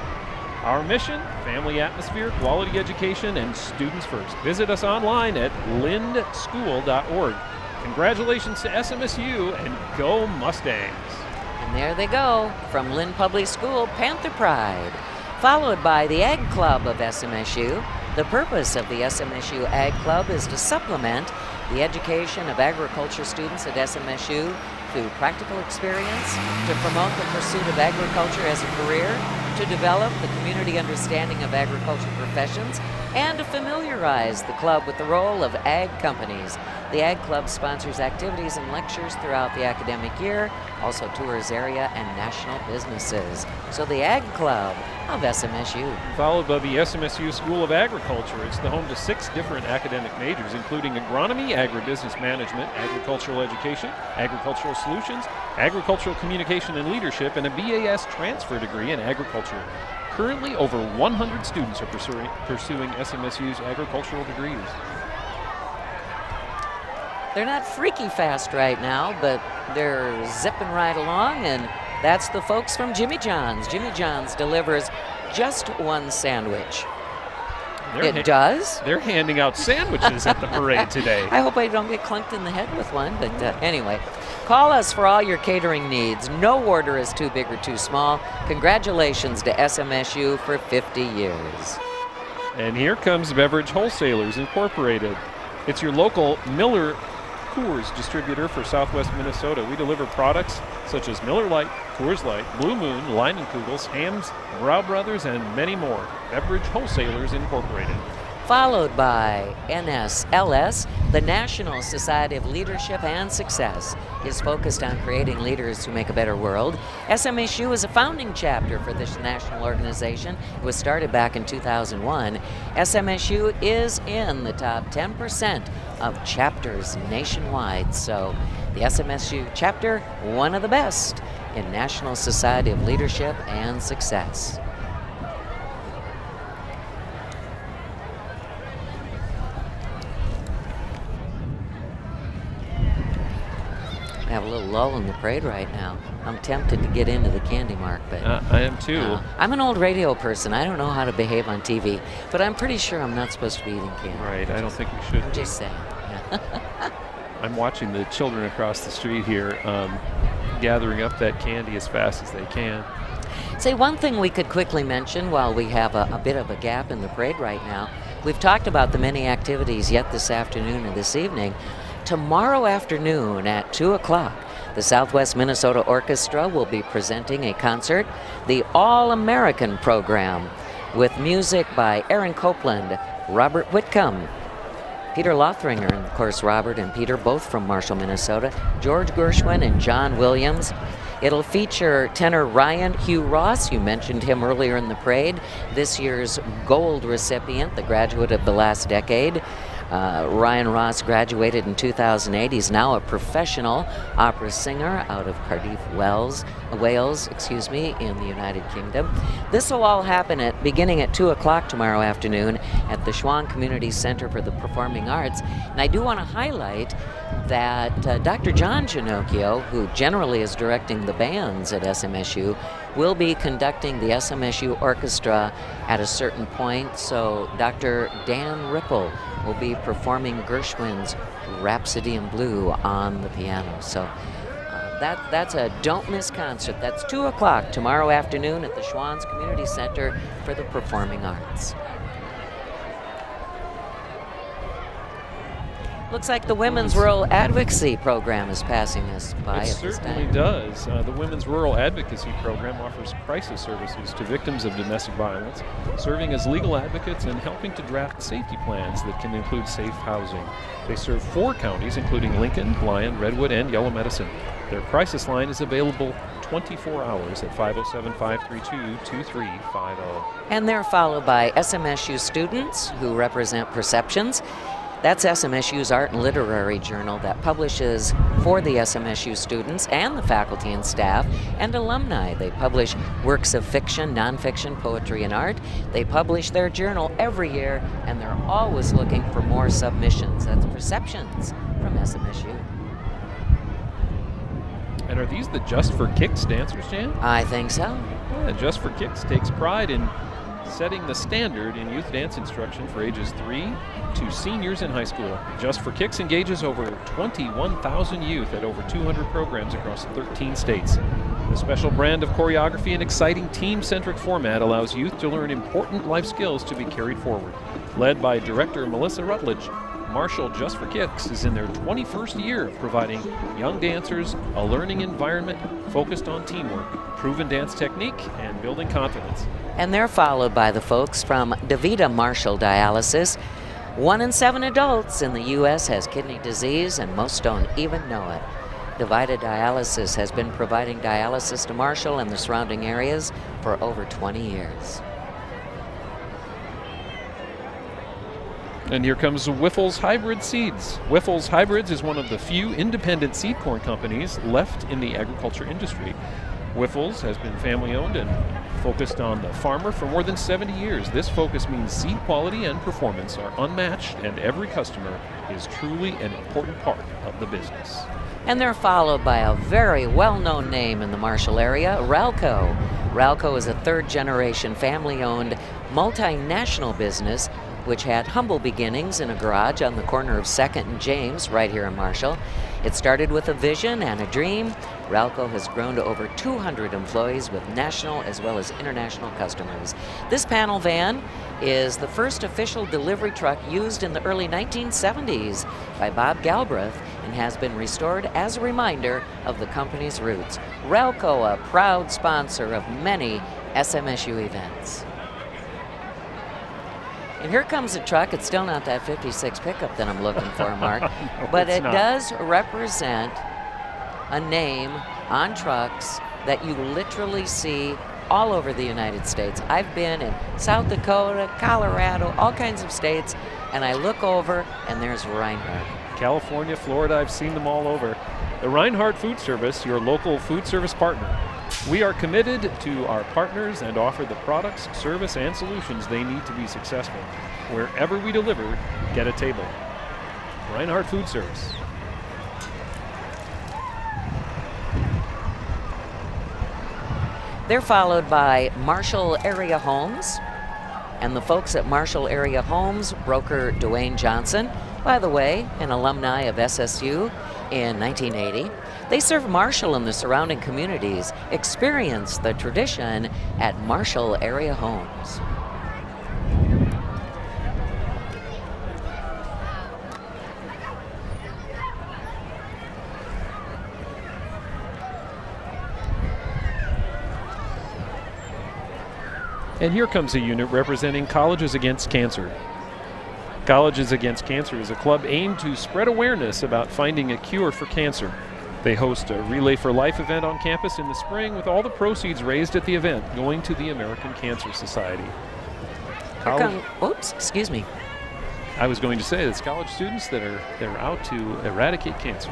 Our mission, family atmosphere, quality education, and students first. Visit us online at lindschool.org. Congratulations to SMSU and go Mustangs. And there they go, from Lynn Public School, Panther Pride. Followed by the Ag Club of SMSU. The purpose of the SMSU Ag Club is to supplement the education of agriculture students at SMSU through practical experience, to promote the pursuit of agriculture as a career, to develop the community understanding of agriculture professions, and to familiarize the club with the role of ag companies. The Ag Club sponsors activities and lectures throughout the academic year, also tours area and national businesses. So the Ag Club of SMSU. Followed by the SMSU School of Agriculture. It's the home to 6 different academic majors, including agronomy, agribusiness management, agricultural education, agricultural solutions, agricultural communication and leadership, and a BAS transfer degree in agriculture. Currently, over 100 students are pursuing SMSU's agricultural degrees. They're not freaky fast right now, but they're zipping right along, and that's the folks from Jimmy John's. Jimmy John's delivers just one sandwich. It does? They're handing out sandwiches at the parade today. I hope I don't get clunked in the head with one, but anyway. Call us for all your catering needs. No order is too big or too small. Congratulations to SMSU for 50 years. And here comes Beverage Wholesalers Incorporated. It's your local Miller Coors distributor for Southwest Minnesota. We deliver products such as Miller Lite, Coors Light, Blue Moon, Leinenkugels, Hamm's, Brau Brothers, and many more. Beverage Wholesalers Incorporated. Followed by NSLS, the National Society of Leadership and Success is focused on creating leaders who make a better world. SMSU is a founding chapter for this national organization. It was started back in 2001. SMSU is in the top 10% of chapters nationwide. So the SMSU chapter, one of the best in National Society of Leadership and Success. I have a little lull in the parade right now. I'm tempted to get into the candy mark, but I am too. I'm an old radio person. I don't know how to behave on TV, but I'm pretty sure I'm not supposed to be eating candy. Right, I don't think we should. I'm just saying. I'm watching the children across the street here gathering up that candy as fast as they can. Say, one thing we could quickly mention while we have a bit of a gap in the parade right now. We've talked about the many activities yet this afternoon and this evening. Tomorrow afternoon at 2 o'clock, the Southwest Minnesota Orchestra will be presenting a concert, the All-American Program, with music by Aaron Copeland, Robert Whitcomb, Peter Lothringer, and of course Robert and Peter, both from Marshall, Minnesota, George Gershwin and John Williams. It'll feature tenor Ryan Hugh Ross. You mentioned him earlier in the parade. This year's gold recipient, the graduate of the last decade. Ryan Ross graduated in 2008. He's now a professional opera singer out of Cardiff, Wales, in the United Kingdom. This will all happen beginning at 2 o'clock tomorrow afternoon at the Schwann Community Center for the Performing Arts. And I do want to highlight that Dr. John Ginocchio, who generally is directing the bands at SMSU, will be conducting the SMSU Orchestra at a certain point. So Dr. Dan Ripple will be performing Gershwin's Rhapsody in Blue on the piano. So that's a don't miss concert. That's 2 o'clock tomorrow afternoon at the Schwann's Community Center for the Performing Arts. Looks like the Women's Rural Advocacy Program is passing us by It at this certainly time. does. The Women's Rural Advocacy Program offers crisis services to victims of domestic violence, serving as legal advocates and helping to draft safety plans that can include safe housing. They serve 4 counties, including Lincoln, Lyon, Redwood, and Yellow Medicine. Their crisis line is available 24 hours at 507-532-2350. And they're followed by SMSU students who represent Perceptions. That's SMSU's art and literary journal that publishes for the SMSU students and the faculty and staff and alumni. They publish works of fiction, nonfiction, poetry, and art. They publish their journal every year, and they're always looking for more submissions. That's Perceptions from SMSU. And are these the Just for Kicks dancers, Jan? I think so. Yeah, Just for Kicks takes pride in setting the standard in youth dance instruction for ages 3 to seniors in high school. Just for Kicks engages over 21,000 youth at over 200 programs across 13 states. The special brand of choreography and exciting team-centric format allows youth to learn important life skills to be carried forward. Led by director Melissa Rutledge, Marshal Just for Kicks is in their 21st year of providing young dancers a learning environment focused on teamwork, proven dance technique, and building confidence. And they're followed by the folks from DaVita Marshall Dialysis. 1 in 7 adults in the U.S. has kidney disease, and most don't even know it. DaVita Dialysis has been providing dialysis to Marshall and the surrounding areas for over 20 years. And here comes Whiffle's Hybrid Seeds. Whiffle's Hybrids is one of the few independent seed corn companies left in the agriculture industry. Whiffle's has been family-owned and focused on the farmer for more than 70 years. This focus means seed quality and performance are unmatched, and every customer is truly an important part of the business. And they're followed by a very well-known name in the Marshall area, Ralco. Ralco is a third-generation family-owned multinational business which had humble beginnings in a garage on the corner of 2nd and James, right here in Marshall. It started with a vision and a dream. Ralco has grown to over 200 employees with national as well as international customers. This panel van is the first official delivery truck used in the early 1970s by Bob Galbraith and has been restored as a reminder of the company's roots. Ralco, a proud sponsor of many SMSU events. And here comes a truck. It's still not that 56 pickup that I'm looking for, Mark, No, but it's it not. does represent a name on trucks that you literally see all over the United States. I've been in South Dakota, Colorado, all kinds of states, and I look over and there's Reinhardt. California, Florida, I've seen them all over. The Reinhardt Food Service, your local food service partner. We are committed to our partners and offer the products, service, and solutions they need to be successful. Wherever we deliver, get a table. Reinhardt Food Service. They're followed by Marshall Area Homes, and the folks at Marshall Area Homes, broker Dwayne Johnson, by the way, an alumni of SSU in 1980. They serve Marshall and the surrounding communities. Experience the tradition at Marshall Area Homes. And here comes a unit representing Colleges Against Cancer. Colleges Against Cancer is a club aimed to spread awareness about finding a cure for cancer. They host a Relay for Life event on campus in the spring with all the proceeds raised at the event going to the American Cancer Society. Oops, excuse me. I was going to say it's college students that are out to eradicate cancer.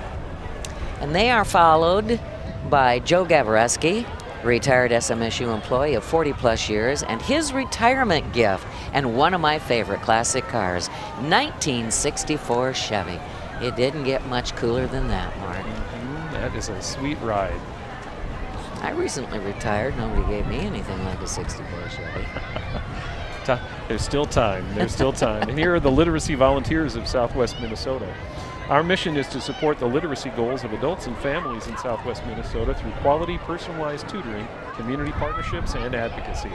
And they are followed by Joe Gavareski, retired SMSU employee of 40 plus years, and his retirement gift, and one of my favorite classic cars, 1964 Chevy. It didn't get much cooler than that, Mark. That is a sweet ride. I recently retired. Nobody gave me anything like a 64 Chevy. There's still time. There's still time. And here are the literacy volunteers of Southwest Minnesota. Our mission is to support the literacy goals of adults and families in Southwest Minnesota through quality, personalized tutoring, community partnerships, and advocacy.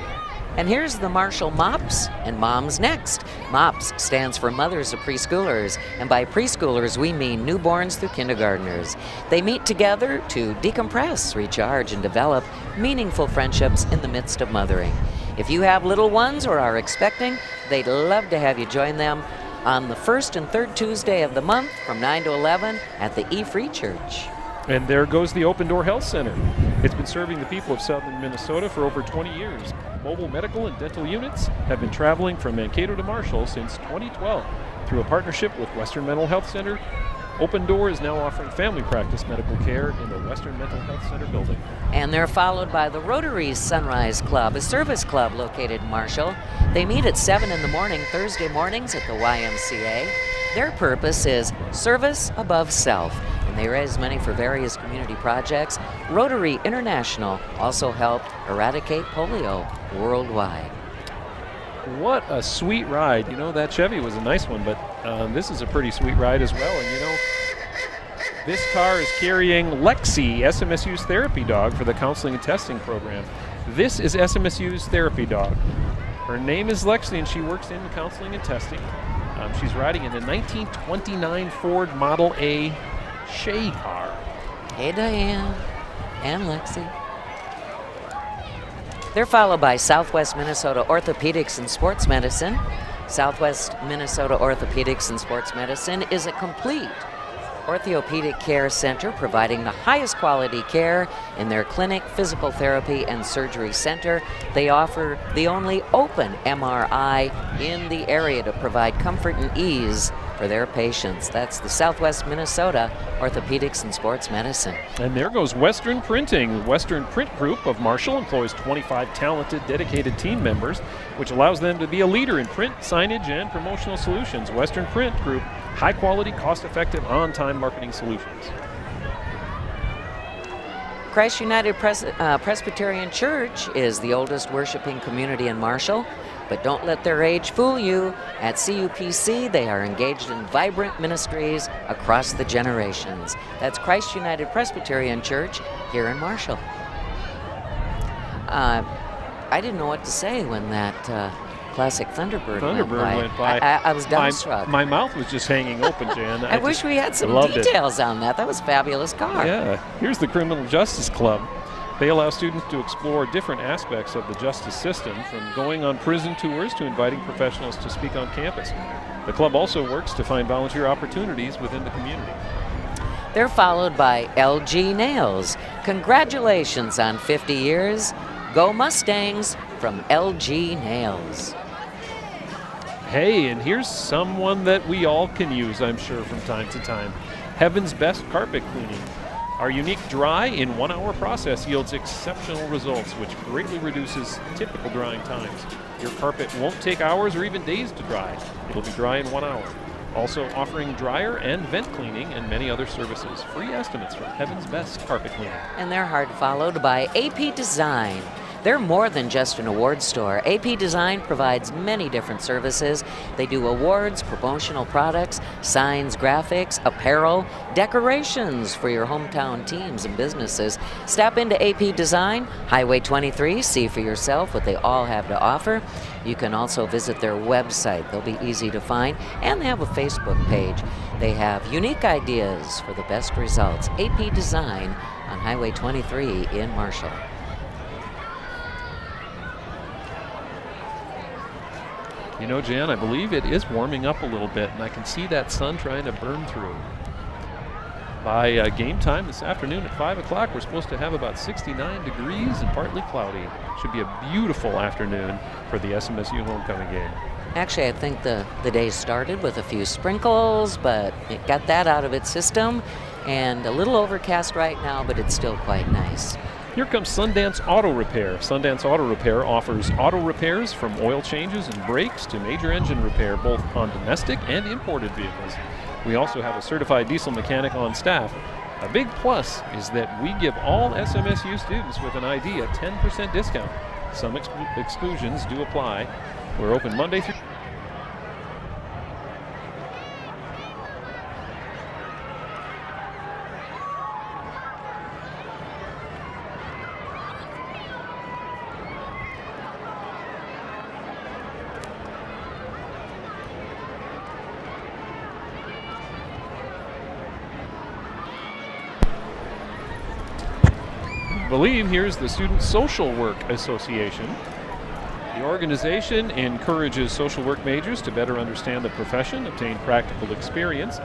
And here's the Marshall MOPS and Moms Next. MOPS stands for Mothers of Preschoolers, and by preschoolers we mean newborns through kindergartners. They meet together to decompress, recharge, and develop meaningful friendships in the midst of mothering. If you have little ones or are expecting, they'd love to have you join them on the first and third Tuesday of the month from 9 to 11 at the E-Free Church. And there goes the Open Door Health Center. It's been serving the people of southern Minnesota for over 20 years. Mobile medical and dental units have been traveling from Mankato to Marshall since 2012. Through a partnership with Western Mental Health Center, Open Door is now offering family practice medical care in the Western Mental Health Center building. And they're followed by the Rotary Sunrise Club, a service club located in Marshall. They meet at 7 in the morning, Thursday mornings at the YMCA. Their purpose is service above self, and they raise money for various community projects. Rotary International also helped eradicate polio worldwide. What a sweet ride. You know, that Chevy was a nice one, but this is a pretty sweet ride as well. And you know, this car is carrying Lexi, SMSU's therapy dog for the counseling and testing program. This is SMSU's therapy dog. Her name is Lexi, and she works in counseling and testing. She's riding in a 1929 Ford Model A Shay car. Hey, Diane and Lexi. They're followed by Southwest Minnesota Orthopedics and Sports Medicine. Southwest Minnesota Orthopedics and Sports Medicine is a complete orthopedic care center providing the highest quality care in their clinic, physical therapy, and surgery center. They offer the only open MRI in the area to provide comfort and ease for their patients. That's the Southwest Minnesota Orthopedics and Sports Medicine. And there goes Western Printing. Western Print Group of Marshall employs 25 talented, dedicated team members, which allows them to be a leader in print, signage, and promotional solutions. Western Print Group, high-quality, cost-effective, on-time marketing solutions. Christ United Presbyterian Church is the oldest worshiping community in Marshall. But don't let their age fool you. At CUPC, they are engaged in vibrant ministries across the generations. That's Christ United Presbyterian Church here in Marshall. I didn't know what to say when that classic Thunderbird went by. I was dumbstruck. My mouth was just hanging open, Jan. I wish we had some details on that. That was a fabulous car. Yeah. Here's the Criminal Justice Club. They allow students to explore different aspects of the justice system, from going on prison tours to inviting professionals to speak on campus. The club also works to find volunteer opportunities within the community. They're followed by LG Nails. Congratulations on 50 years. Go Mustangs from LG Nails. Hey, and here's someone that we all can use, I'm sure, from time to time. Heaven's Best Carpet Cleaning. Our unique dry in 1 hour process yields exceptional results, which greatly reduces typical drying times. Your carpet won't take hours or even days to dry. It'll be dry in 1 hour. Also offering dryer and vent cleaning and many other services. Free estimates from Heaven's Best Carpet Cleaning. And they're hard followed by AP Design. They're more than just an award store. AP Design provides many different services. They do awards, promotional products, signs, graphics, apparel, decorations for your hometown teams and businesses. Stop into AP Design, Highway 23, see for yourself what they all have to offer. You can also visit their website. They'll be easy to find, and they have a Facebook page. They have unique ideas for the best results. AP Design on Highway 23 in Marshall. You know, Jan, I believe it is warming up a little bit, and I can see that sun trying to burn through. By game time this afternoon at 5 o'clock, we're supposed to have about 69 degrees and partly cloudy. Should be a beautiful afternoon for the SMSU homecoming game. Actually, I think the day started with a few sprinkles, but it got that out of its system, and a little overcast right now, but it's still quite nice. Here comes Sundance Auto Repair. Sundance Auto Repair offers auto repairs from oil changes and brakes to major engine repair, both on domestic and imported vehicles. We also have a certified diesel mechanic on staff. A big plus is that we give all SMSU students with an ID a 10% discount. Some exclusions do apply. We're open Monday through here's the Student Social Work Association. The organization encourages social work majors to better understand the profession, obtain practical experience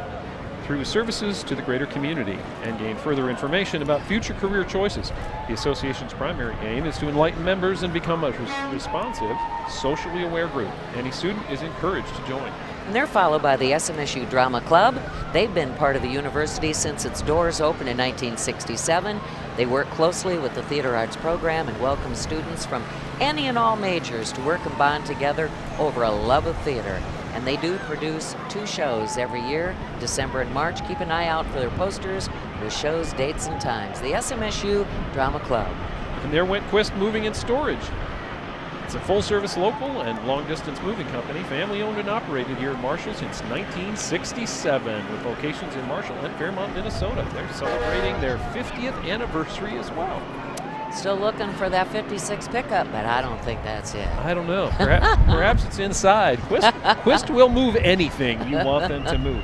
through services to the greater community, and gain further information about future career choices. The association's primary aim is to enlighten members and become a responsive, socially aware group. Any student is encouraged to join. And they're followed by the SMSU Drama Club. They've been part of the university since its doors opened in 1967. They work closely with the theater arts program and welcome students from any and all majors to work and bond together over a love of theater. And they do produce 2 shows every year, December and March. Keep an eye out for their posters with shows, dates, and times. The SMSU Drama Club. And there went Quist Moving and Storage. It's a full-service local and long-distance moving company, family-owned and operated here in Marshall since 1967, with locations in Marshall and Fairmont, Minnesota. They're celebrating their 50th anniversary as well. Still looking for that 56 pickup, but I don't think that's it. I don't know. Perhaps it's inside. Quist will move anything you want them to move.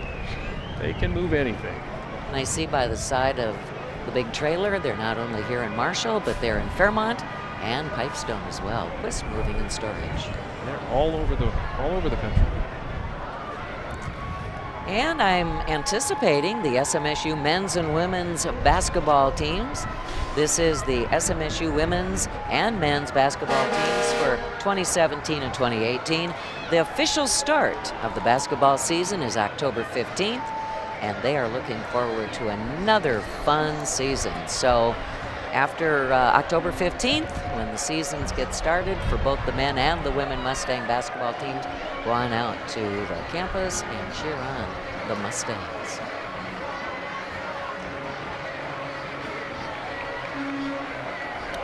They can move anything. And I see by the side of the big trailer, they're not only here in Marshall, but they're in Fairmont and Pipestone as well. Quist Moving and Storage. They're all over the country. And I'm anticipating the SMSU men's and women's basketball teams. This is the SMSU women's and men's basketball teams for 2017 and 2018. The official start of the basketball season is October 15th, and they are looking forward to another fun season. So after October 15th, when the seasons get started for both the men and the women Mustang basketball teams, go on out to the campus and cheer on the Mustangs.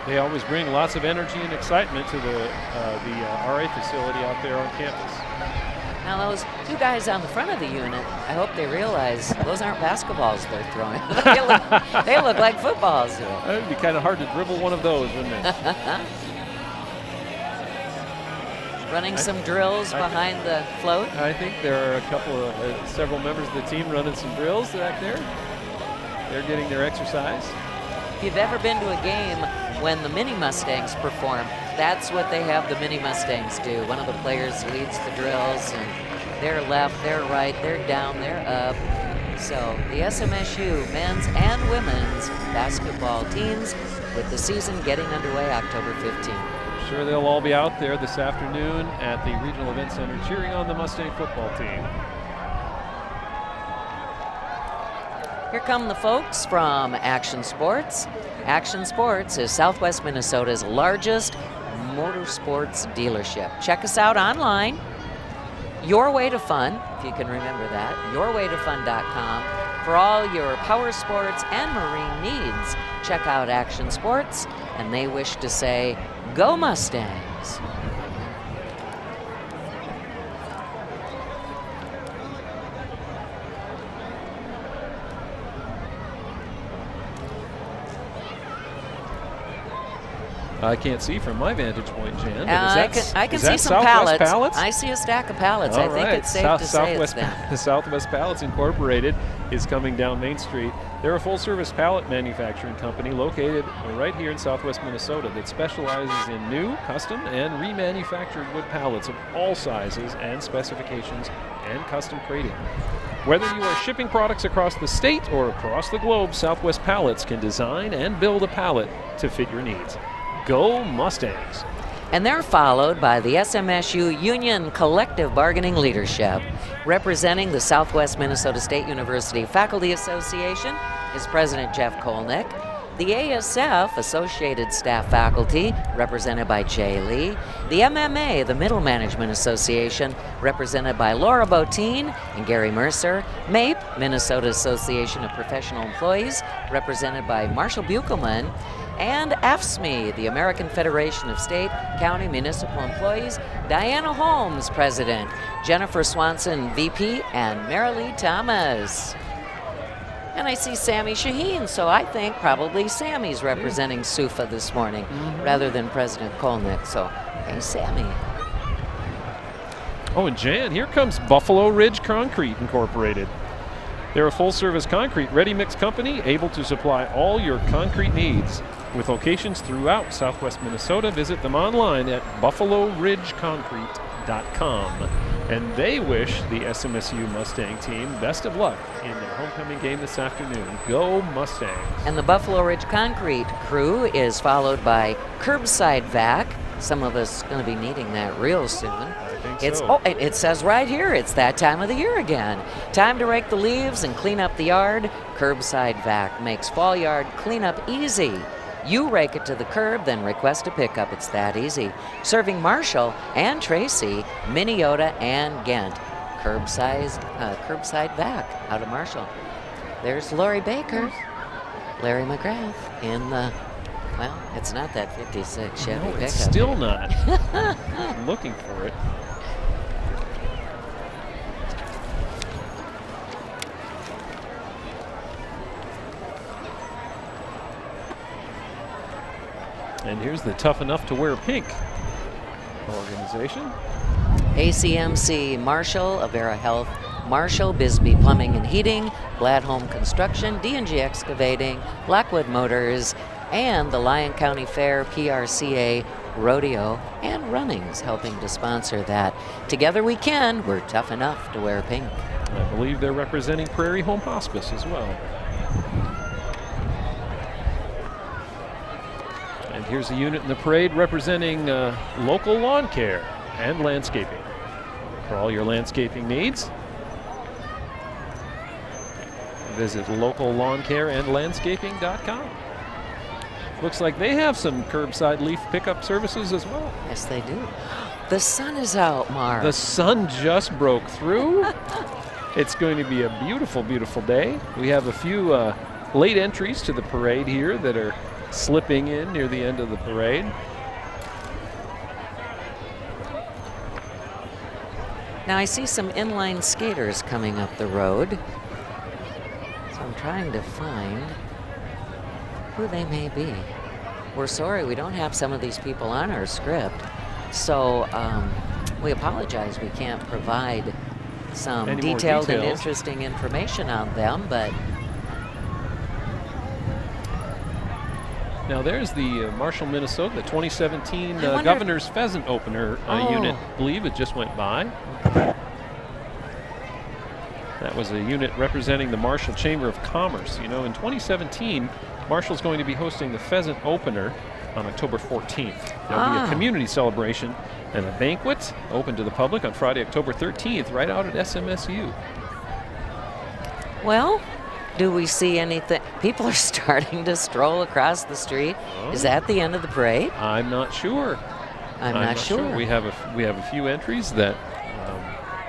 They always bring lots of energy and excitement to the RA facility out there on campus. Now those two guys on the front of the unit, I hope they realize those aren't basketballs they're throwing. they look like footballs. It would be kind of hard to dribble one of those, wouldn't it? Running some drills behind the float. I think there are a couple of several members of the team running some drills back there. They're getting their exercise. If you've ever been to a game when the Mini Mustangs perform, that's what they have the Mini Mustangs do. One of the players leads the drills, and they're left, they're right, they're down, they're up. So the SMSU men's and women's basketball teams with the season getting underway October 15th. I'm sure they'll all be out there this afternoon at the Regional Event Center cheering on the Mustang football team. Here come the folks from Action Sports. Action Sports is Southwest Minnesota's largest motorsports dealership. Check us out online. Your Way to Fun, if you can remember that, yourwaytofun.com. For all your power sports and marine needs, check out Action Sports, and they wish to say, Go Mustangs! I can't see from my vantage point, Jan. I can see some pallets. I see a stack of pallets. I think it's safe to say it's them. Southwest Pallets Incorporated is coming down Main Street. They're a full-service pallet manufacturing company located right here in Southwest Minnesota that specializes in new, custom, and remanufactured wood pallets of all sizes and specifications and custom crating. Whether you are shipping products across the state or across the globe, Southwest Pallets can design and build a pallet to fit your needs. Go Mustangs! And they're followed by the SMSU Union Collective Bargaining Leadership. Representing the Southwest Minnesota State University Faculty Association is President Jeff Kolnick. The ASF, Associated Staff Faculty, represented by Jay Lee. The MMA, the Middle Management Association, represented by Laura Botine and Gary Mercer. MAPE, Minnesota Association of Professional Employees, represented by Marshal Buchelman. And AFSCME, the American Federation of State, County, Municipal Employees, Diana Holmes, President, Jennifer Swanson, VP, and Marilee Thomas. And I see Sammy Shaheen, so I think probably Sammy's representing SUFA this morning rather than President Kolnick. So, hey, Sammy. Oh, and Jan, here comes Buffalo Ridge Concrete Incorporated. They're a full-service concrete ready-mix company able to supply all your concrete needs. With locations throughout Southwest Minnesota, visit them online at buffaloridgeconcrete.com. And they wish the SMSU Mustang team best of luck in their homecoming game this afternoon. Go Mustangs! And the Buffalo Ridge Concrete crew is followed by Curbside Vac. Some of us are going to be needing that real soon. I think It's so. it says right here, it's that time of the year again. Time to rake the leaves and clean up the yard. Curbside Vac makes fall yard cleanup easy. You rake it to the curb, then request a pickup. It's that easy. Serving Marshall and Tracy, Minneota and Ghent. Curbside Vac out of Marshall. There's Lori Baker, Larry McGrath in the, well, it's not that 56 Chevy No, pickup. it's still not. I'm looking for it. And here's the Tough Enough to Wear Pink organization. ACMC, Marshall, Avera Health, Marshall, Bisbee Plumbing and Heating, Glad Home Construction, D&G Excavating, Blackwood Motors, and the Lyon County Fair, PRCA, Rodeo, and Runnings helping to sponsor that. Together we can, we're tough enough to wear pink. I believe they're representing Prairie Home Hospice as well. And here's a unit in the parade representing local lawn care and landscaping. For all your landscaping needs, visit locallawncare&landscaping.com. Looks like they have some curbside leaf pickup services as well. Yes, they do. The sun is out, Mark. The sun just broke through. It's going to be a beautiful, beautiful day. We have a few late entries to the parade here that are slipping in near the end of the parade. Now I see some inline skaters coming up the road. So I'm trying to find who they may be. We're sorry we don't have some of these people on our script. So we apologize we can't provide some detailed and interesting information on them, but now there's the Marshall, Minnesota, the 2017 Governor's Pheasant Opener unit. I believe it just went by. That was a unit representing the Marshall Chamber of Commerce. You know, in 2017, Marshall's going to be hosting the Pheasant Opener on October 14th. There'll be a community celebration and a banquet open to the public on Friday, October 13th, right out at SMSU. Well, do we see anything? People are starting to stroll across the street. Is that the end of the parade? I'm not sure. I'm not sure. We have a few entries that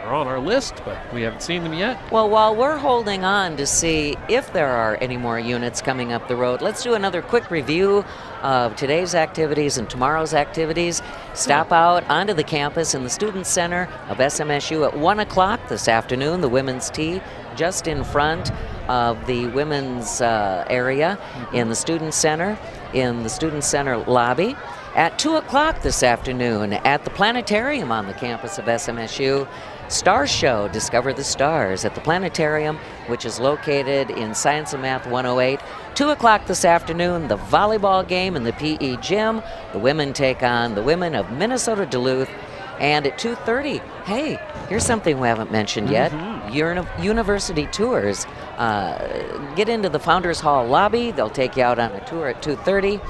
are on our list, but we haven't seen them yet. Well, while we're holding on to see if there are any more units coming up the road, let's do another quick review of today's activities and tomorrow's activities. Stop out onto the campus in the Student Center of SMSU at 1 o'clock this afternoon, the women's tea just in front of the women's area in the Student Center, in the Student Center lobby. At 2 o'clock this afternoon at the planetarium on the campus of SMSU, Star Show, Discover the Stars at the planetarium, which is located in Science and Math 108. 2 o'clock this afternoon, the volleyball game in the PE gym. The women take on the women of Minnesota Duluth. And at 2:30, hey, here's something we haven't mentioned yet. University tours. Get into the Founders Hall lobby. They'll take you out on a tour at 2:30.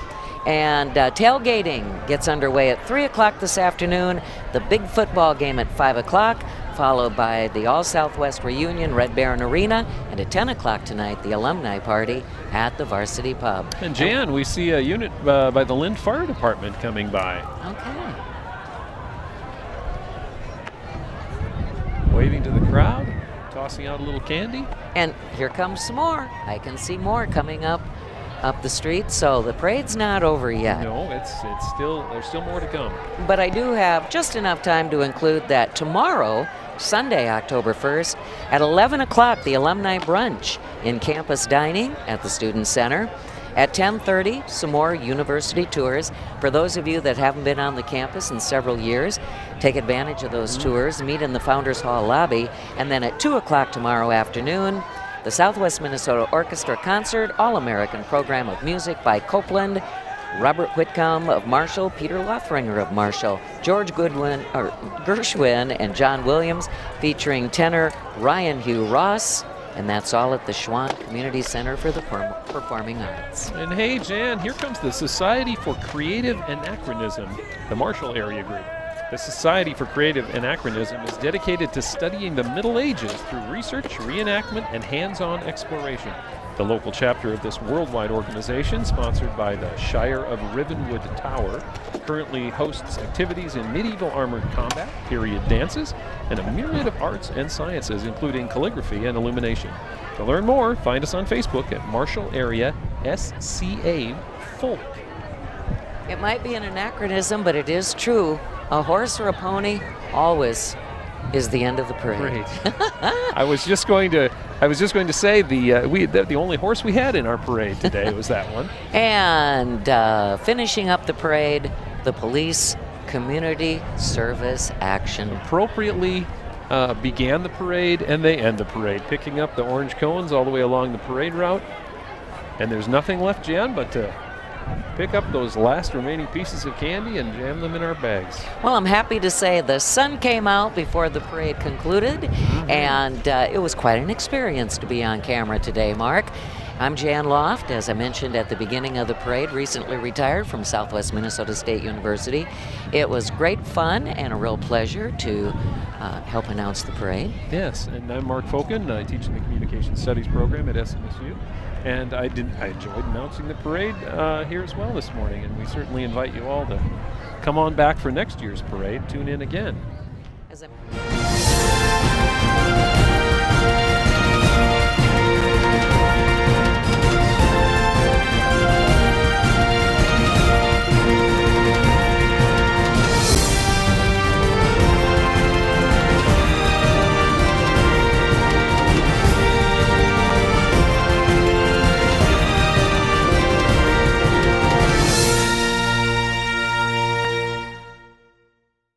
And tailgating gets underway at 3 o'clock this afternoon. The big football game at 5 o'clock, followed by the All-Southwest Reunion, Red Baron Arena. And at 10 o'clock tonight, the Alumni Party at the Varsity Pub. And Jan, we see a unit by the Lynn Fire Department coming by. Okay. Waving to the crowd, tossing out a little candy. And here comes some more. I can see more coming up the street, so the parade's not over yet. No, it's still, there's still more to come. But I do have just enough time to include that tomorrow, Sunday, October 1st, at 11 o'clock, the Alumni Brunch in campus dining at the Student Center. At 10:30, some more university tours. For those of you that haven't been on the campus in several years, take advantage of those tours, meet in the Founders Hall lobby, and then at 2 o'clock tomorrow afternoon, the Southwest Minnesota Orchestra Concert, All-American Program of Music by Copeland, Robert Whitcomb of Marshall, Peter Lothringer of Marshall, George Gershwin, and John Williams, featuring tenor Ryan Hugh Ross. And that's all at the Schwann Community Center for the Performing Arts. And hey, Jan, here comes the Society for Creative Anachronism, the Marshall area group. The Society for Creative Anachronism is dedicated to studying the Middle Ages through research, reenactment, and hands-on exploration. The local chapter of this worldwide organization, sponsored by the Shire of Rivenwood Tower, currently hosts activities in medieval armored combat, period dances, and a myriad of arts and sciences, including calligraphy and illumination. To learn more, find us on Facebook at Marshall Area SCA Folk. It might be an anachronism, but it is true. A horse or a pony always is the end of the parade. I was just going to say the only horse we had in our parade today was that one. And finishing up the parade, the police community service action appropriately began the parade and they end the parade, picking up the orange cones all the way along the parade route. And there's nothing left, Jan, but to pick up those last remaining pieces of candy and jam them in our bags. Well, I'm happy to say the sun came out before the parade concluded, and it was quite an experience to be on camera today, Mark. I'm Jan Loft, as I mentioned at the beginning of the parade, recently retired from Southwest Minnesota State University. It was great fun and a real pleasure to help announce the parade. Yes, and I'm Mark Fokin. I teach in the Communication Studies program at SMSU. And I enjoyed announcing the parade here as well this morning, and we certainly invite you all to come on back for next year's parade. Tune in again.